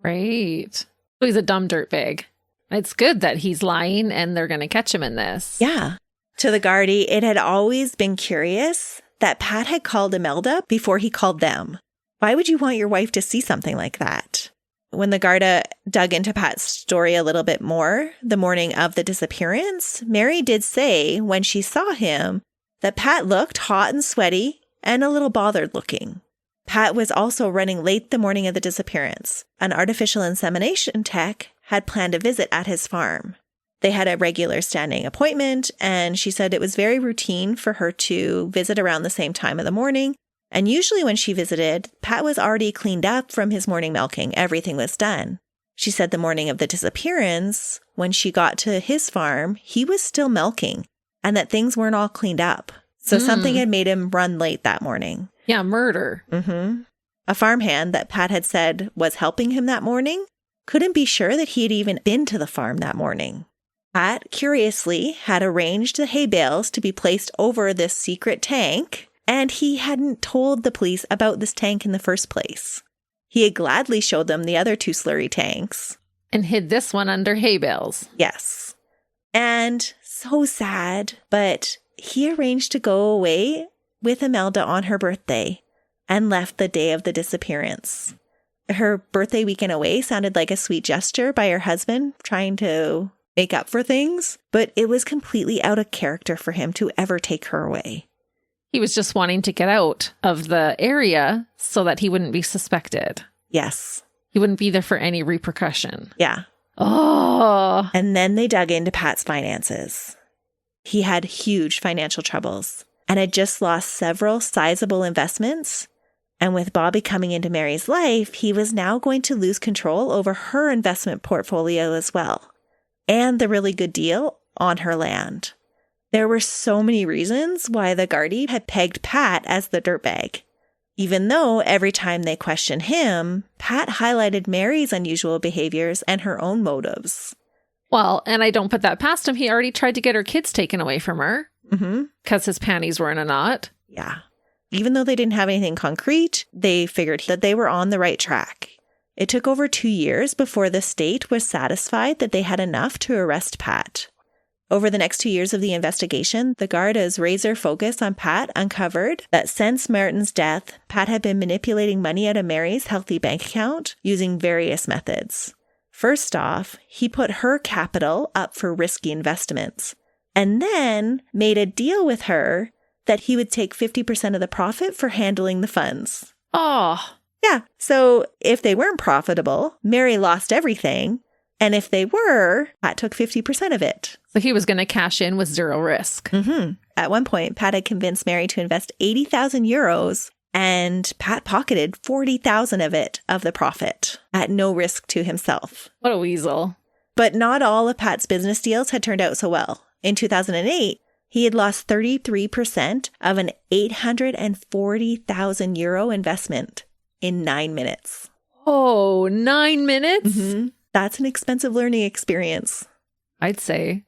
Right. So he's a dumb dirtbag. It's good that he's lying and they're going to catch him in this. Yeah. To the Gardaí, it had always been curious that Pat had called Imelda before he called them. Why would you want your wife to see something like that? When the Garda dug into Pat's story a little bit more, the morning of the disappearance, Mary did say when she saw him that Pat looked hot and sweaty and a little bothered looking. Pat was also running late the morning of the disappearance. An artificial insemination tech had planned a visit at his farm. They had a regular standing appointment, and she said it was very routine for her to visit around the same time of the morning. And usually when she visited, Pat was already cleaned up from his morning milking. Everything was done. She said the morning of the disappearance, when she got to his farm, he was still milking and that things weren't all cleaned up. So something had made him run late that morning. Yeah, murder. Mm-hmm. A farmhand that Pat had said was helping him that morning couldn't be sure that he had even been to the farm that morning. Pat, curiously, had arranged the hay bales to be placed over this secret tank, and he hadn't told the police about this tank in the first place. He had gladly showed them the other 2 slurry tanks. And hid this one under hay bales. Yes. And so sad, but he arranged to go away with Imelda on her birthday and left the day of the disappearance. Her birthday weekend away sounded like a sweet gesture by her husband trying to make up for things, but it was completely out of character for him to ever take her away. He was just wanting to get out of the area so that he wouldn't be suspected. Yes. He wouldn't be there for any repercussion. Yeah. Oh. And then they dug into Pat's finances. He had huge financial troubles and had just lost several sizable investments. And with Bobby coming into Mary's life, he was now going to lose control over her investment portfolio as well, and the really good deal on her land. There were so many reasons why the Gardaí had pegged Pat as the dirtbag, even though every time they questioned him, Pat highlighted Mary's unusual behaviors and her own motives. Well, and I don't put that past him. He already tried to get her kids taken away from her because his panties were in a knot. Yeah. Even though they didn't have anything concrete, they figured that they were on the right track. It took over 2 years before the state was satisfied that they had enough to arrest Pat. Over the next 2 years of the investigation, the Garda's razor focus on Pat uncovered that since Martin's death, Pat had been manipulating money out of Mary's healthy bank account using various methods. First off, he put her capital up for risky investments, and then made a deal with her that he would take 50% of the profit for handling the funds. Oh. Yeah. So if they weren't profitable, Mary lost everything. And if they were, Pat took 50% of it. So he was going to cash in with 0 risk. At one point, Pat had convinced Mary to invest 80,000 euros, and Pat pocketed 40,000 of it of the profit at no risk to himself. What a weasel. But not all of Pat's business deals had turned out so well. In 2008, he had lost 33% of an 840,000 euro investment in 9 minutes. Oh, 9 minutes? That's an expensive learning experience. I'd say.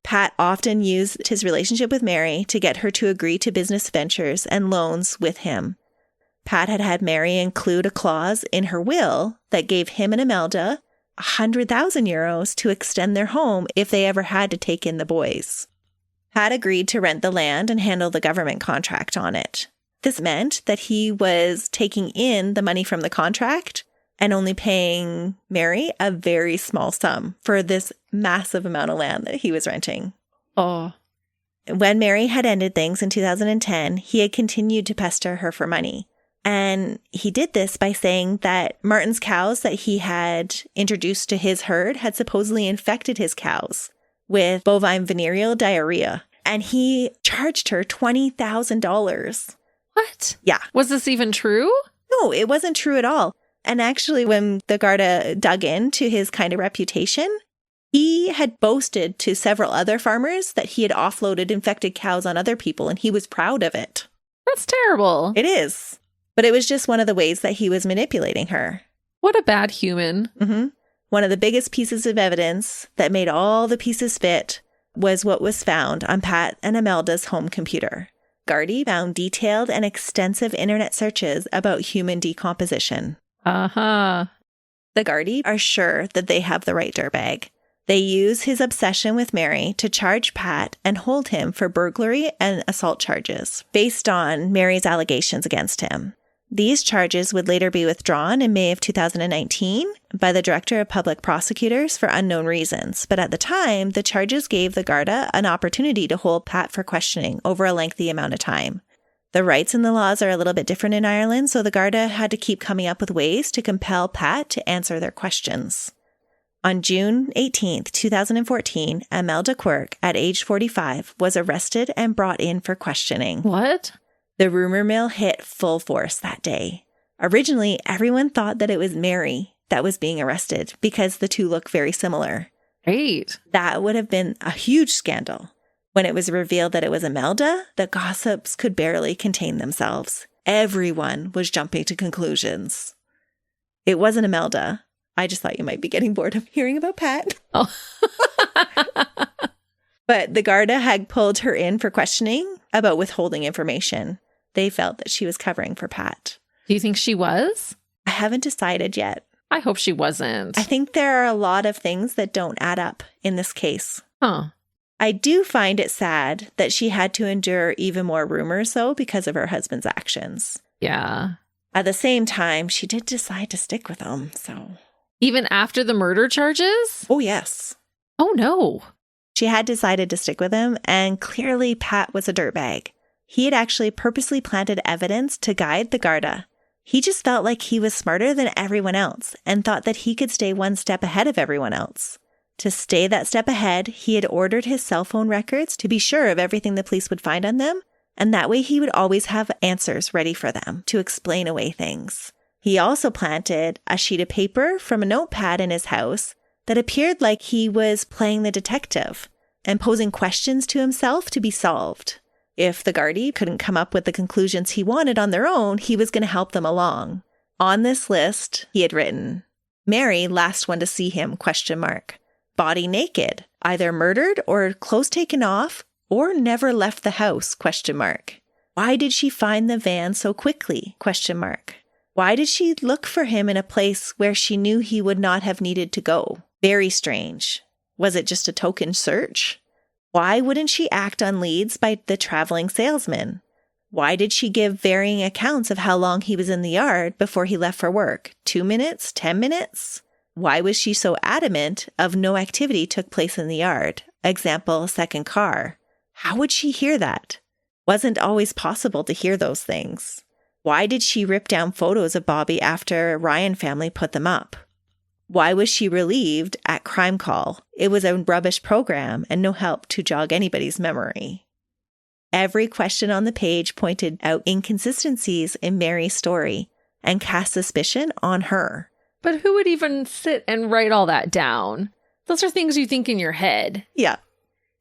Pat often used his relationship with Mary to get her to agree to business ventures and loans with him. Pat had had Mary include a clause in her will that gave him and Imelda 100,000 euros to extend their home if they ever had to take in the boys. Pat agreed to rent the land and handle the government contract on it. This meant that he was taking in the money from the contract and only paying Mary a very small sum for this massive amount of land that he was renting. Oh. When Mary had ended things in 2010, he had continued to pester her for money. And he did this by saying that Martin's cows that he had introduced to his herd had supposedly infected his cows with bovine venereal diarrhea. And he charged her $20,000. What? Yeah. Was this even true? No, it wasn't true at all. And actually, when the Garda dug into his kind of reputation, he had boasted to several other farmers that he had offloaded infected cows on other people, and he was proud of it. That's terrible. It is. But it was just one of the ways that he was manipulating her. What a bad human. One of the biggest pieces of evidence that made all the pieces fit was what was found on Pat and Imelda's home computer. Gardaí found detailed and extensive internet searches about human decomposition. The Gardaí are sure that they have the right dirtbag. They use his obsession with Mary to charge Pat and hold him for burglary and assault charges based on Mary's allegations against him. These charges would later be withdrawn in May of 2019 by the Director of Public Prosecutors for unknown reasons. But at the time, the charges gave the Garda an opportunity to hold Pat for questioning over a lengthy amount of time. The rights and the laws are a little bit different in Ireland, so the Garda had to keep coming up with ways to compel Pat to answer their questions. On June 18th, 2014, Imelda Quirke, at age 45, was arrested and brought in for questioning. What? The rumor mill hit full force that day. Originally, everyone thought that it was Mary that was being arrested because the two look very similar. Great. That would have been a huge scandal. When it was revealed that it was Imelda, the gossips could barely contain themselves. Everyone was jumping to conclusions. It wasn't Imelda. I just thought you might be getting bored of hearing about Pat. Oh. But the Garda had pulled her in for questioning about withholding information. They felt that she was covering for Pat. Do you think she was? I haven't decided yet. I hope she wasn't. I think there are a lot of things that don't add up in this case. Huh. I do find it sad that she had to endure even more rumors, though, because of her husband's actions. Yeah. At the same time, she did decide to stick with him, so... Even after the murder charges? Oh, yes. Oh, no. She had decided to stick with him, and clearly Pat was a dirtbag. He had actually purposely planted evidence to guide the Garda. He just felt like he was smarter than everyone else and thought that he could stay one step ahead of everyone else. To stay that step ahead, he had ordered his cell phone records to be sure of everything the police would find on them, and that way he would always have answers ready for them to explain away things. He also planted a sheet of paper from a notepad in his house that appeared like he was playing the detective and posing questions to himself to be solved. If the Gardaí couldn't come up with the conclusions he wanted on their own, he was going to help them along. On this list, he had written, Mary, last one to see him, ? Body naked, either murdered or clothes taken off or never left the house, ? Why did she find the van so quickly, ? Why did she look for him in a place where she knew he would not have needed to go? Very strange. Was it just a token search? Why wouldn't she act on leads by the traveling salesman? Why did she give varying accounts of how long he was in the yard before he left for work? 2 minutes? 10 minutes? Why was she so adamant of no activity took place in the yard? Example, a second car. How would she hear that? Wasn't always possible to hear those things. Why did she rip down photos of Bobby after Ryan family put them up? Why was she relieved at crime call? It was a rubbish program and no help to jog anybody's memory. Every question on the page pointed out inconsistencies in Mary's story and cast suspicion on her. But who would even sit and write all that down? Those are things you think in your head. Yeah,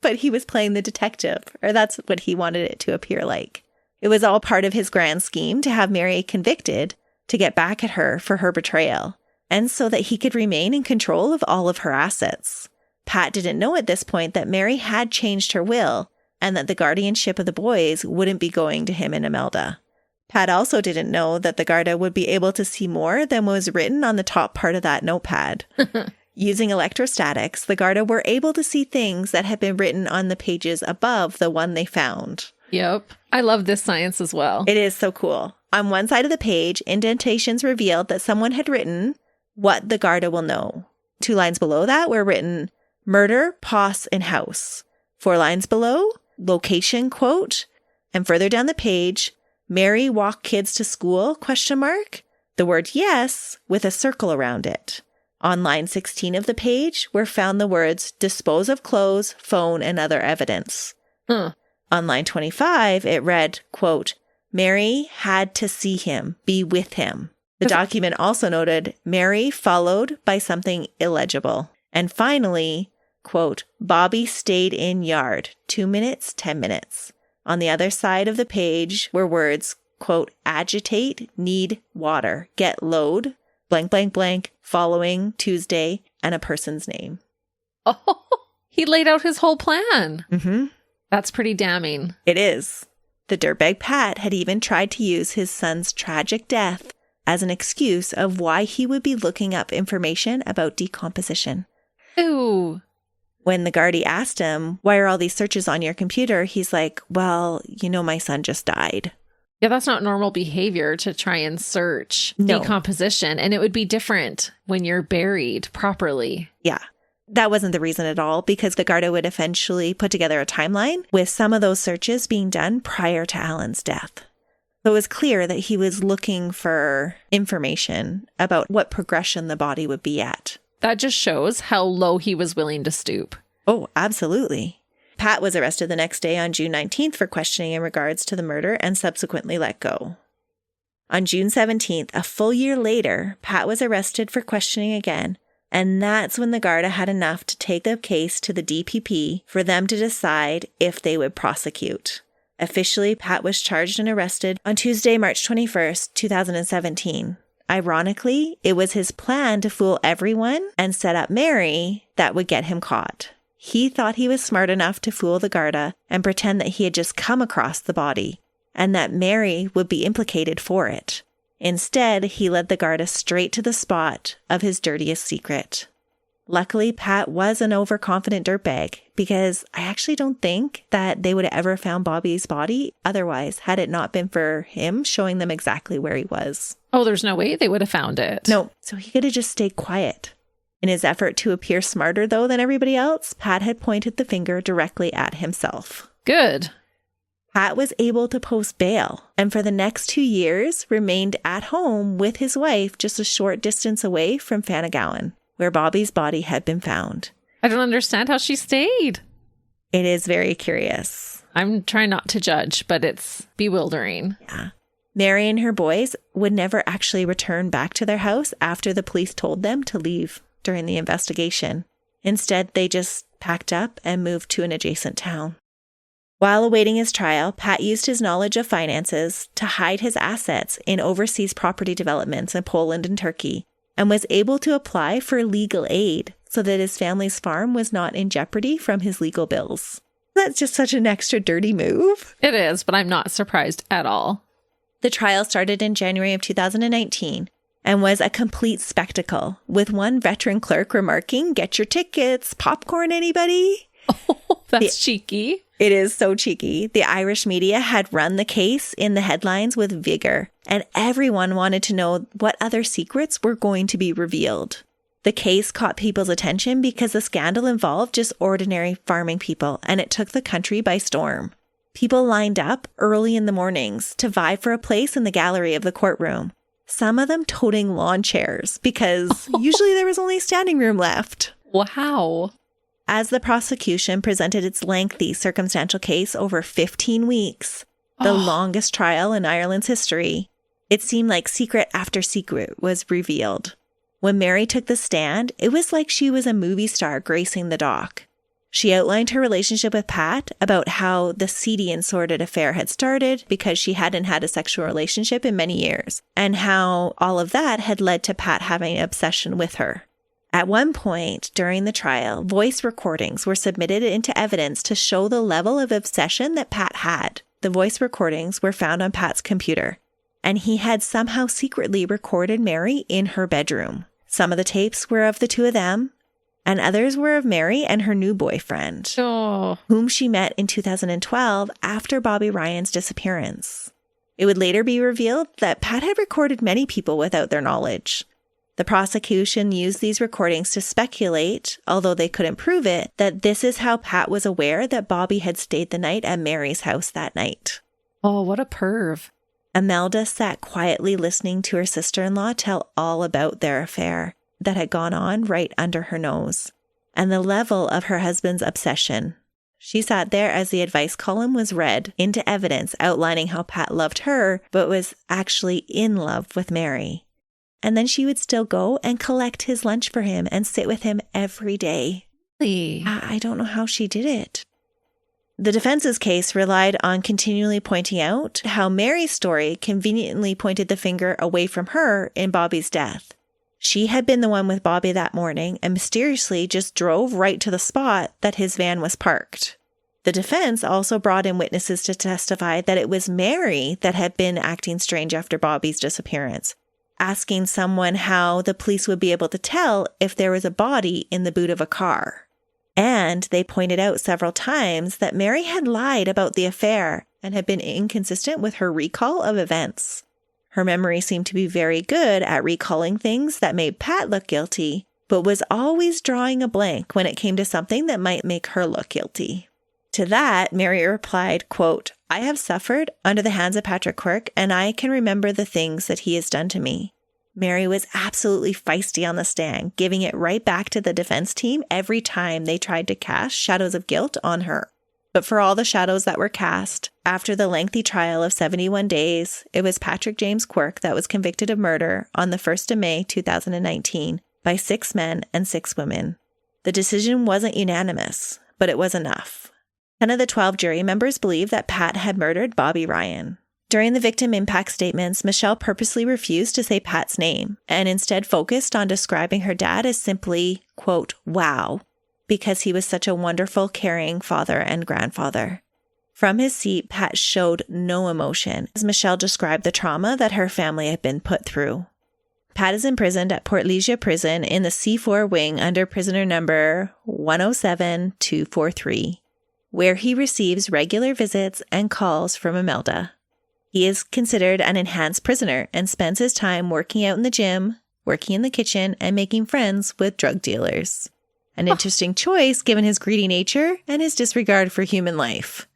but he was playing the detective, or that's what he wanted it to appear like. It was all part of his grand scheme to have Mary convicted to get back at her for her betrayal, and so that he could remain in control of all of her assets. Pat didn't know at this point that Mary had changed her will and that the guardianship of the boys wouldn't be going to him and Imelda. Pat also didn't know that the Garda would be able to see more than was written on the top part of that notepad. Using electrostatics, the Garda were able to see things that had been written on the pages above the one they found. Yep. I love this science as well. It is so cool. On one side of the page, indentations revealed that someone had written, "What the Garda will know." 2 lines below that were written, "Murder, pos, in house." 4 lines below, location, quote. And further down the page, "Mary walk kids to school, ? The word yes with a circle around it. On line 16 of the page were found the words dispose of clothes, phone, and other evidence. On line 25, it read, quote, Mary had to see him, be with him. The document also noted Mary followed by something illegible. And finally, quote, Bobby stayed in yard, 2 minutes, 10 minutes. On the other side of the page were words, quote, agitate, need water, get load, blank, blank, blank, following Tuesday, and a person's name. Oh, he laid out his whole plan. Mm-hmm. That's pretty damning. It is. The dirtbag Pat had even tried to use his son's tragic death as an excuse of why he would be looking up information about decomposition. Ooh. When the guardie asked him, why are all these searches on your computer? He's like, well, you know, my son just died. Yeah, that's not normal behavior to try and search decomposition. And it would be different when you're buried properly. Yeah. That wasn't the reason at all, because the Garda would eventually put together a timeline with some of those searches being done prior to Alan's death. So it was clear that he was looking for information about what progression the body would be at. That just shows how low he was willing to stoop. Oh, absolutely. Pat was arrested the next day on June 19th for questioning in regards to the murder and subsequently let go. On June 17th, a full year later, Pat was arrested for questioning again, and that's when the Garda had enough to take the case to the DPP for them to decide if they would prosecute. Officially, Pat was charged and arrested on Tuesday, March 21st, 2017. Ironically, it was his plan to fool everyone and set up Mary that would get him caught. He thought he was smart enough to fool the Garda and pretend that he had just come across the body, and that Mary would be implicated for it. Instead, he led the Garda straight to the spot of his dirtiest secret. Luckily, Pat was an overconfident dirtbag, because I actually don't think that they would have ever found Bobby's body otherwise, had it not been for him showing them exactly where he was. Oh, there's no way they would have found it. No, so he could have just stayed quiet. In his effort to appear smarter, though, than everybody else, Pat had pointed the finger directly at himself. Good. Pat was able to post bail, and for the next 2 years remained at home with his wife just a short distance away from Fanagawan, where Bobby's body had been found. I don't understand how she stayed. It is very curious. I'm trying not to judge, but it's bewildering. Yeah. Mary and her boys would never actually return back to their house after the police told them to leave during the investigation. Instead, they just packed up and moved to an adjacent town. While awaiting his trial, Pat used his knowledge of finances to hide his assets in overseas property developments in Poland and Turkey, and was able to apply for legal aid so that his family's farm was not in jeopardy from his legal bills. That's just such an extra dirty move. It is, but I'm not surprised at all. The trial started in January of 2019 and was a complete spectacle, with one veteran clerk remarking, "Get your tickets, popcorn, anybody?" Oh, that's cheeky. It is so cheeky. The Irish media had run the case in the headlines with vigor, and everyone wanted to know what other secrets were going to be revealed. The case caught people's attention because the scandal involved just ordinary farming people, and it took the country by storm. People lined up early in the mornings to vie for a place in the gallery of the courtroom, some of them toting lawn chairs because usually there was only standing room left. Wow. As the prosecution presented its lengthy circumstantial case over 15 weeks, the longest trial in Ireland's history, it seemed like secret after secret was revealed. When Mary took the stand, it was like she was a movie star gracing the dock. She outlined her relationship with Pat, about how the seedy and sordid affair had started because she hadn't had a sexual relationship in many years, and how all of that had led to Pat having an obsession with her. At one point during the trial, voice recordings were submitted into evidence to show the level of obsession that Pat had. The voice recordings were found on Pat's computer, and he had somehow secretly recorded Mary in her bedroom. Some of the tapes were of the two of them, and others were of Mary and her new boyfriend, whom she met in 2012 after Bobby Ryan's disappearance. It would later be revealed that Pat had recorded many people without their knowledge. The prosecution used these recordings to speculate, although they couldn't prove it, that this is how Pat was aware that Bobby had stayed the night at Mary's house that night. Oh, what a perv. Imelda sat quietly listening to her sister-in-law tell all about their affair that had gone on right under her nose, and the level of her husband's obsession. She sat there as the advice column was read into evidence outlining how Pat loved her, but was actually in love with Mary. And then she would still go and collect his lunch for him and sit with him every day. Really? I don't know how she did it. The defense's case relied on continually pointing out how Mary's story conveniently pointed the finger away from her in Bobby's death. She had been the one with Bobby that morning and mysteriously just drove right to the spot that his van was parked. The defense also brought in witnesses to testify that it was Mary that had been acting strange after Bobby's disappearance, asking someone how the police would be able to tell if there was a body in the boot of a car. And they pointed out several times that Mary had lied about the affair and had been inconsistent with her recall of events. Her memory seemed to be very good at recalling things that made Pat look guilty, but was always drawing a blank when it came to something that might make her look guilty. To that, Mary replied, quote, "I have suffered under the hands of Patrick Quirke, and I can remember the things that he has done to me. Mary was absolutely feisty on the stand, giving it right back to the defense team every time they tried to cast shadows of guilt on her. But for all the shadows that were cast, after the lengthy trial of 71 days, it was Patrick James Quirke that was convicted of murder on the 1st of May 2019 by 6 men and 6 women. The decision wasn't unanimous, but it was enough. 10 of the 12 jury members believed that Pat had murdered Bobby Ryan. During the victim impact statements, Michelle purposely refused to say Pat's name and instead focused on describing her dad as simply, quote, wow, because he was such a wonderful, caring father and grandfather. From his seat, Pat showed no emotion as Michelle described the trauma that her family had been put through. Pat is imprisoned at Portlesia Prison in the C4 wing under prisoner number 107243, where he receives regular visits and calls from Imelda. He is considered an enhanced prisoner and spends his time working out in the gym, working in the kitchen, and making friends with drug dealers. An interesting choice given his greedy nature and his disregard for human life.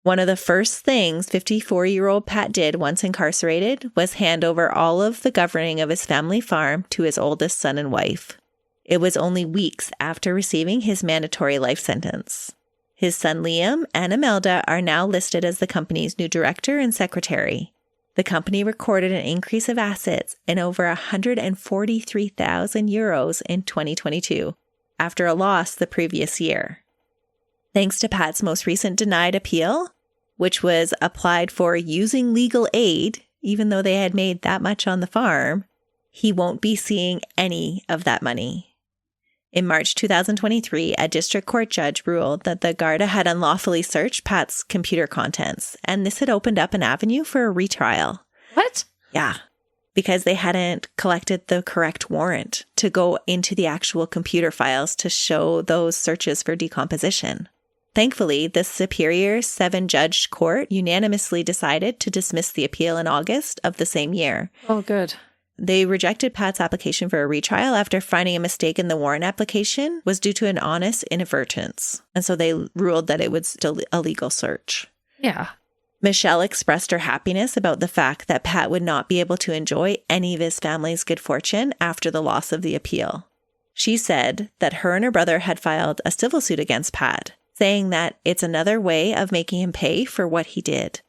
One of the first things 54-year-old Pat did once incarcerated was hand over all of the governing of his family farm to his oldest son and wife. It was only weeks after receiving his mandatory life sentence. His son Liam and Imelda are now listed as the company's new director and secretary. The company recorded an increase of assets in over 143,000 euros in 2022, after a loss the previous year. Thanks to Pat's most recent denied appeal, which was applied for using legal aid, even though they had made that much on the farm, he won't be seeing any of that money. In March 2023, a district court judge ruled that the Garda had unlawfully searched Pat's computer contents, and this had opened up an avenue for a retrial. What? Yeah, because they hadn't collected the correct warrant to go into the actual computer files to show those searches for decomposition. Thankfully, the Superior 7-judge court unanimously decided to dismiss the appeal in August of the same year. Oh, good. They rejected Pat's application for a retrial after finding a mistake in the warrant application was due to an honest inadvertence. And so they ruled that it was still a legal search. Yeah. Michelle expressed her happiness about the fact that Pat would not be able to enjoy any of his family's good fortune after the loss of the appeal. She said that her and her brother had filed a civil suit against Pat, saying that it's another way of making him pay for what he did,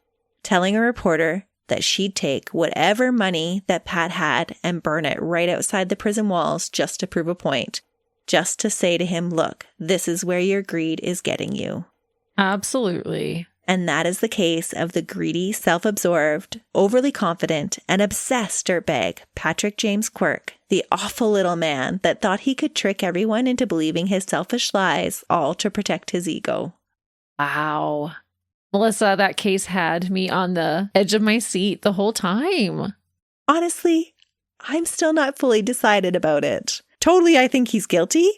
telling a reporter that she'd take whatever money that Pat had and burn it right outside the prison walls just to prove a point, just to say to him, look, this is where your greed is getting you. Absolutely. And that is the case of the greedy, self-absorbed, overly confident, and obsessed dirtbag, Patrick James Quirke, the awful little man that thought he could trick everyone into believing his selfish lies, all to protect his ego. Wow. Melissa, that case had me on the edge of my seat the whole time. Honestly, I'm still not fully decided about it. Totally, I think he's guilty,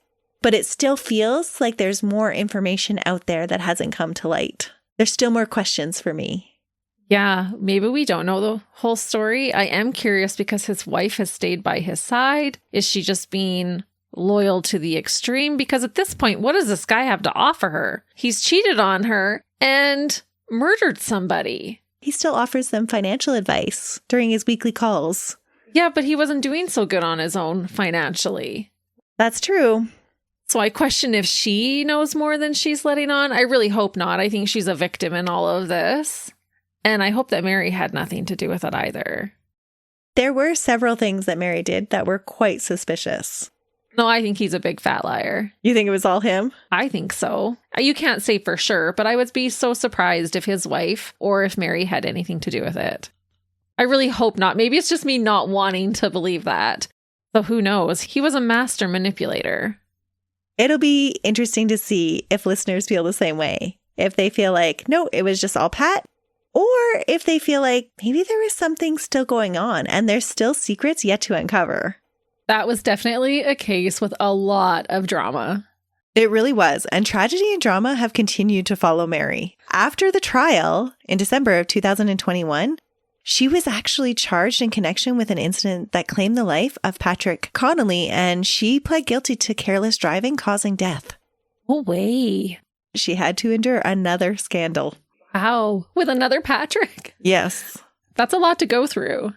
but it still feels like there's more information out there that hasn't come to light. There's still more questions for me. Yeah, maybe we don't know the whole story. I am curious because his wife has stayed by his side. Is she just being loyal to the extreme? Because at this point, what does this guy have to offer her? He's cheated on her and murdered somebody. He still offers them financial advice during his weekly calls. Yeah, but he wasn't doing so good on his own financially. That's true. So I question if she knows more than she's letting on. I really hope not. I think she's a victim in all of this. And I hope that Mary had nothing to do with it either. There were several things that Mary did that were quite suspicious. No, I think he's a big fat liar. You think it was all him? I think so. You can't say for sure, but I would be so surprised if his wife or if Mary had anything to do with it. I really hope not. Maybe it's just me not wanting to believe that. So who knows? He was a master manipulator. It'll be interesting to see if listeners feel the same way. If they feel like, no, it was just all Pat. Or if they feel like maybe there was something still going on and there's still secrets yet to uncover. That was definitely a case with a lot of drama. It really was. And tragedy and drama have continued to follow Mary. After the trial in December of 2021, she was actually charged in connection with an incident that claimed the life of Patrick Connolly, and she pled guilty to careless driving causing death. No way. She had to endure another scandal. Wow. With another Patrick? Yes. That's a lot to go through.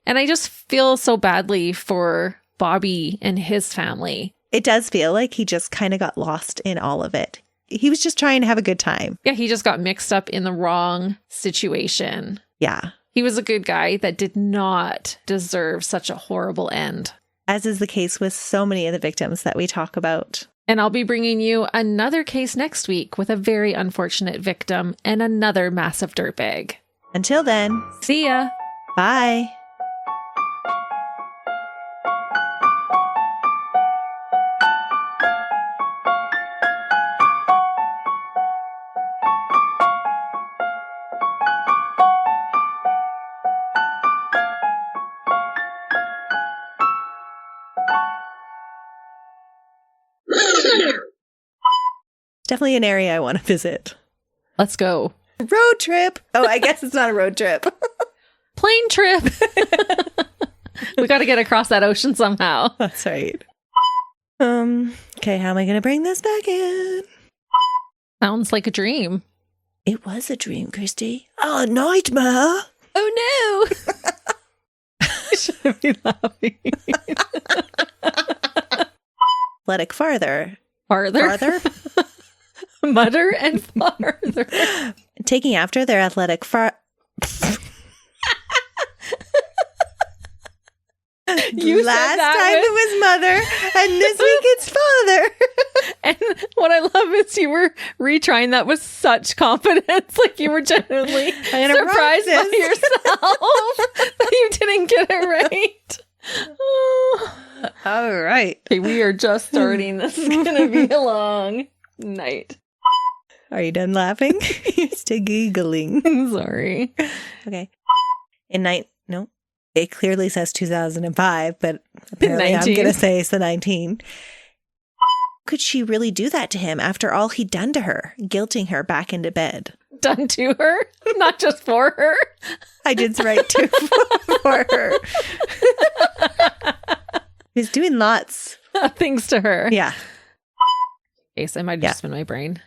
And I just feel so badly for Bobby and his family. It does feel like he just kind of got lost in all of it. He was just trying to have a good time. Yeah, he just got mixed up in the wrong situation. Yeah. He was a good guy that did not deserve such a horrible end. As is the case with so many of the victims that we talk about. And I'll be bringing you another case next week with a very unfortunate victim and another massive dirtbag. Until then, see ya. Bye. Definitely an area I want to visit. Let's go. Road trip. Oh, I guess it's not a road trip. Plane trip. We got to get across that ocean somehow. That's right. Okay, how am I going to bring this back in? Sounds like a dream. It was a dream, Christy. Oh, nightmare. Oh, no. I shouldn't be laughing. Athletic farther. Farther? Mutter and farther. Taking after their athletic You last said that time it was mother, and this week it's father. And what I love is you were retrying that with such confidence. Like you were genuinely surprised by yourself that you didn't get it right. Oh. All right. Okay, we are just starting. This is going to be a long night. Are you done laughing? You're still giggling. I'm sorry. Okay. No. It clearly says 2005, but apparently I'm going to say it's the 19. Could she really do that to him after all he'd done to her, guilting her back into bed? Done to her? Not just for her? I did write to for her. He's doing lots of things to her. Yeah. Ace, it might have just been my brain.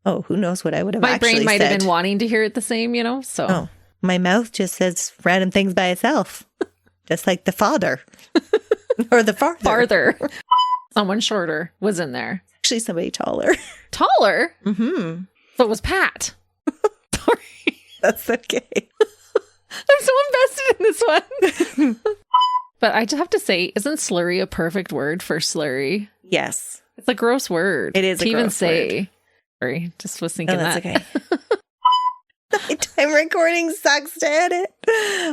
Oh, who knows what I would have my actually said. My brain might have been wanting to hear it the same, so. Oh, my mouth just says random things by itself. Just like the father. Or the farther. Someone shorter was in there. Actually, somebody taller. Taller? Mm-hmm. So it was Pat. Sorry. That's okay. I'm so invested in this one. But I have to say, isn't slurry a perfect word for slurry? Yes. It's a gross word. It is a gross word. Sorry, just was thinking that. That's okay. Nighttime recording sucks to edit.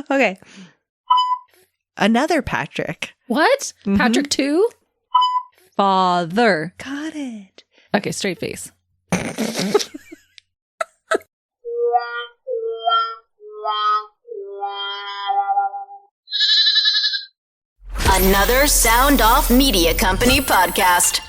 Okay. Another Patrick. What? Mm-hmm. Patrick 2? Father. Got it. Okay, straight face. Another Sound Off Media Company podcast.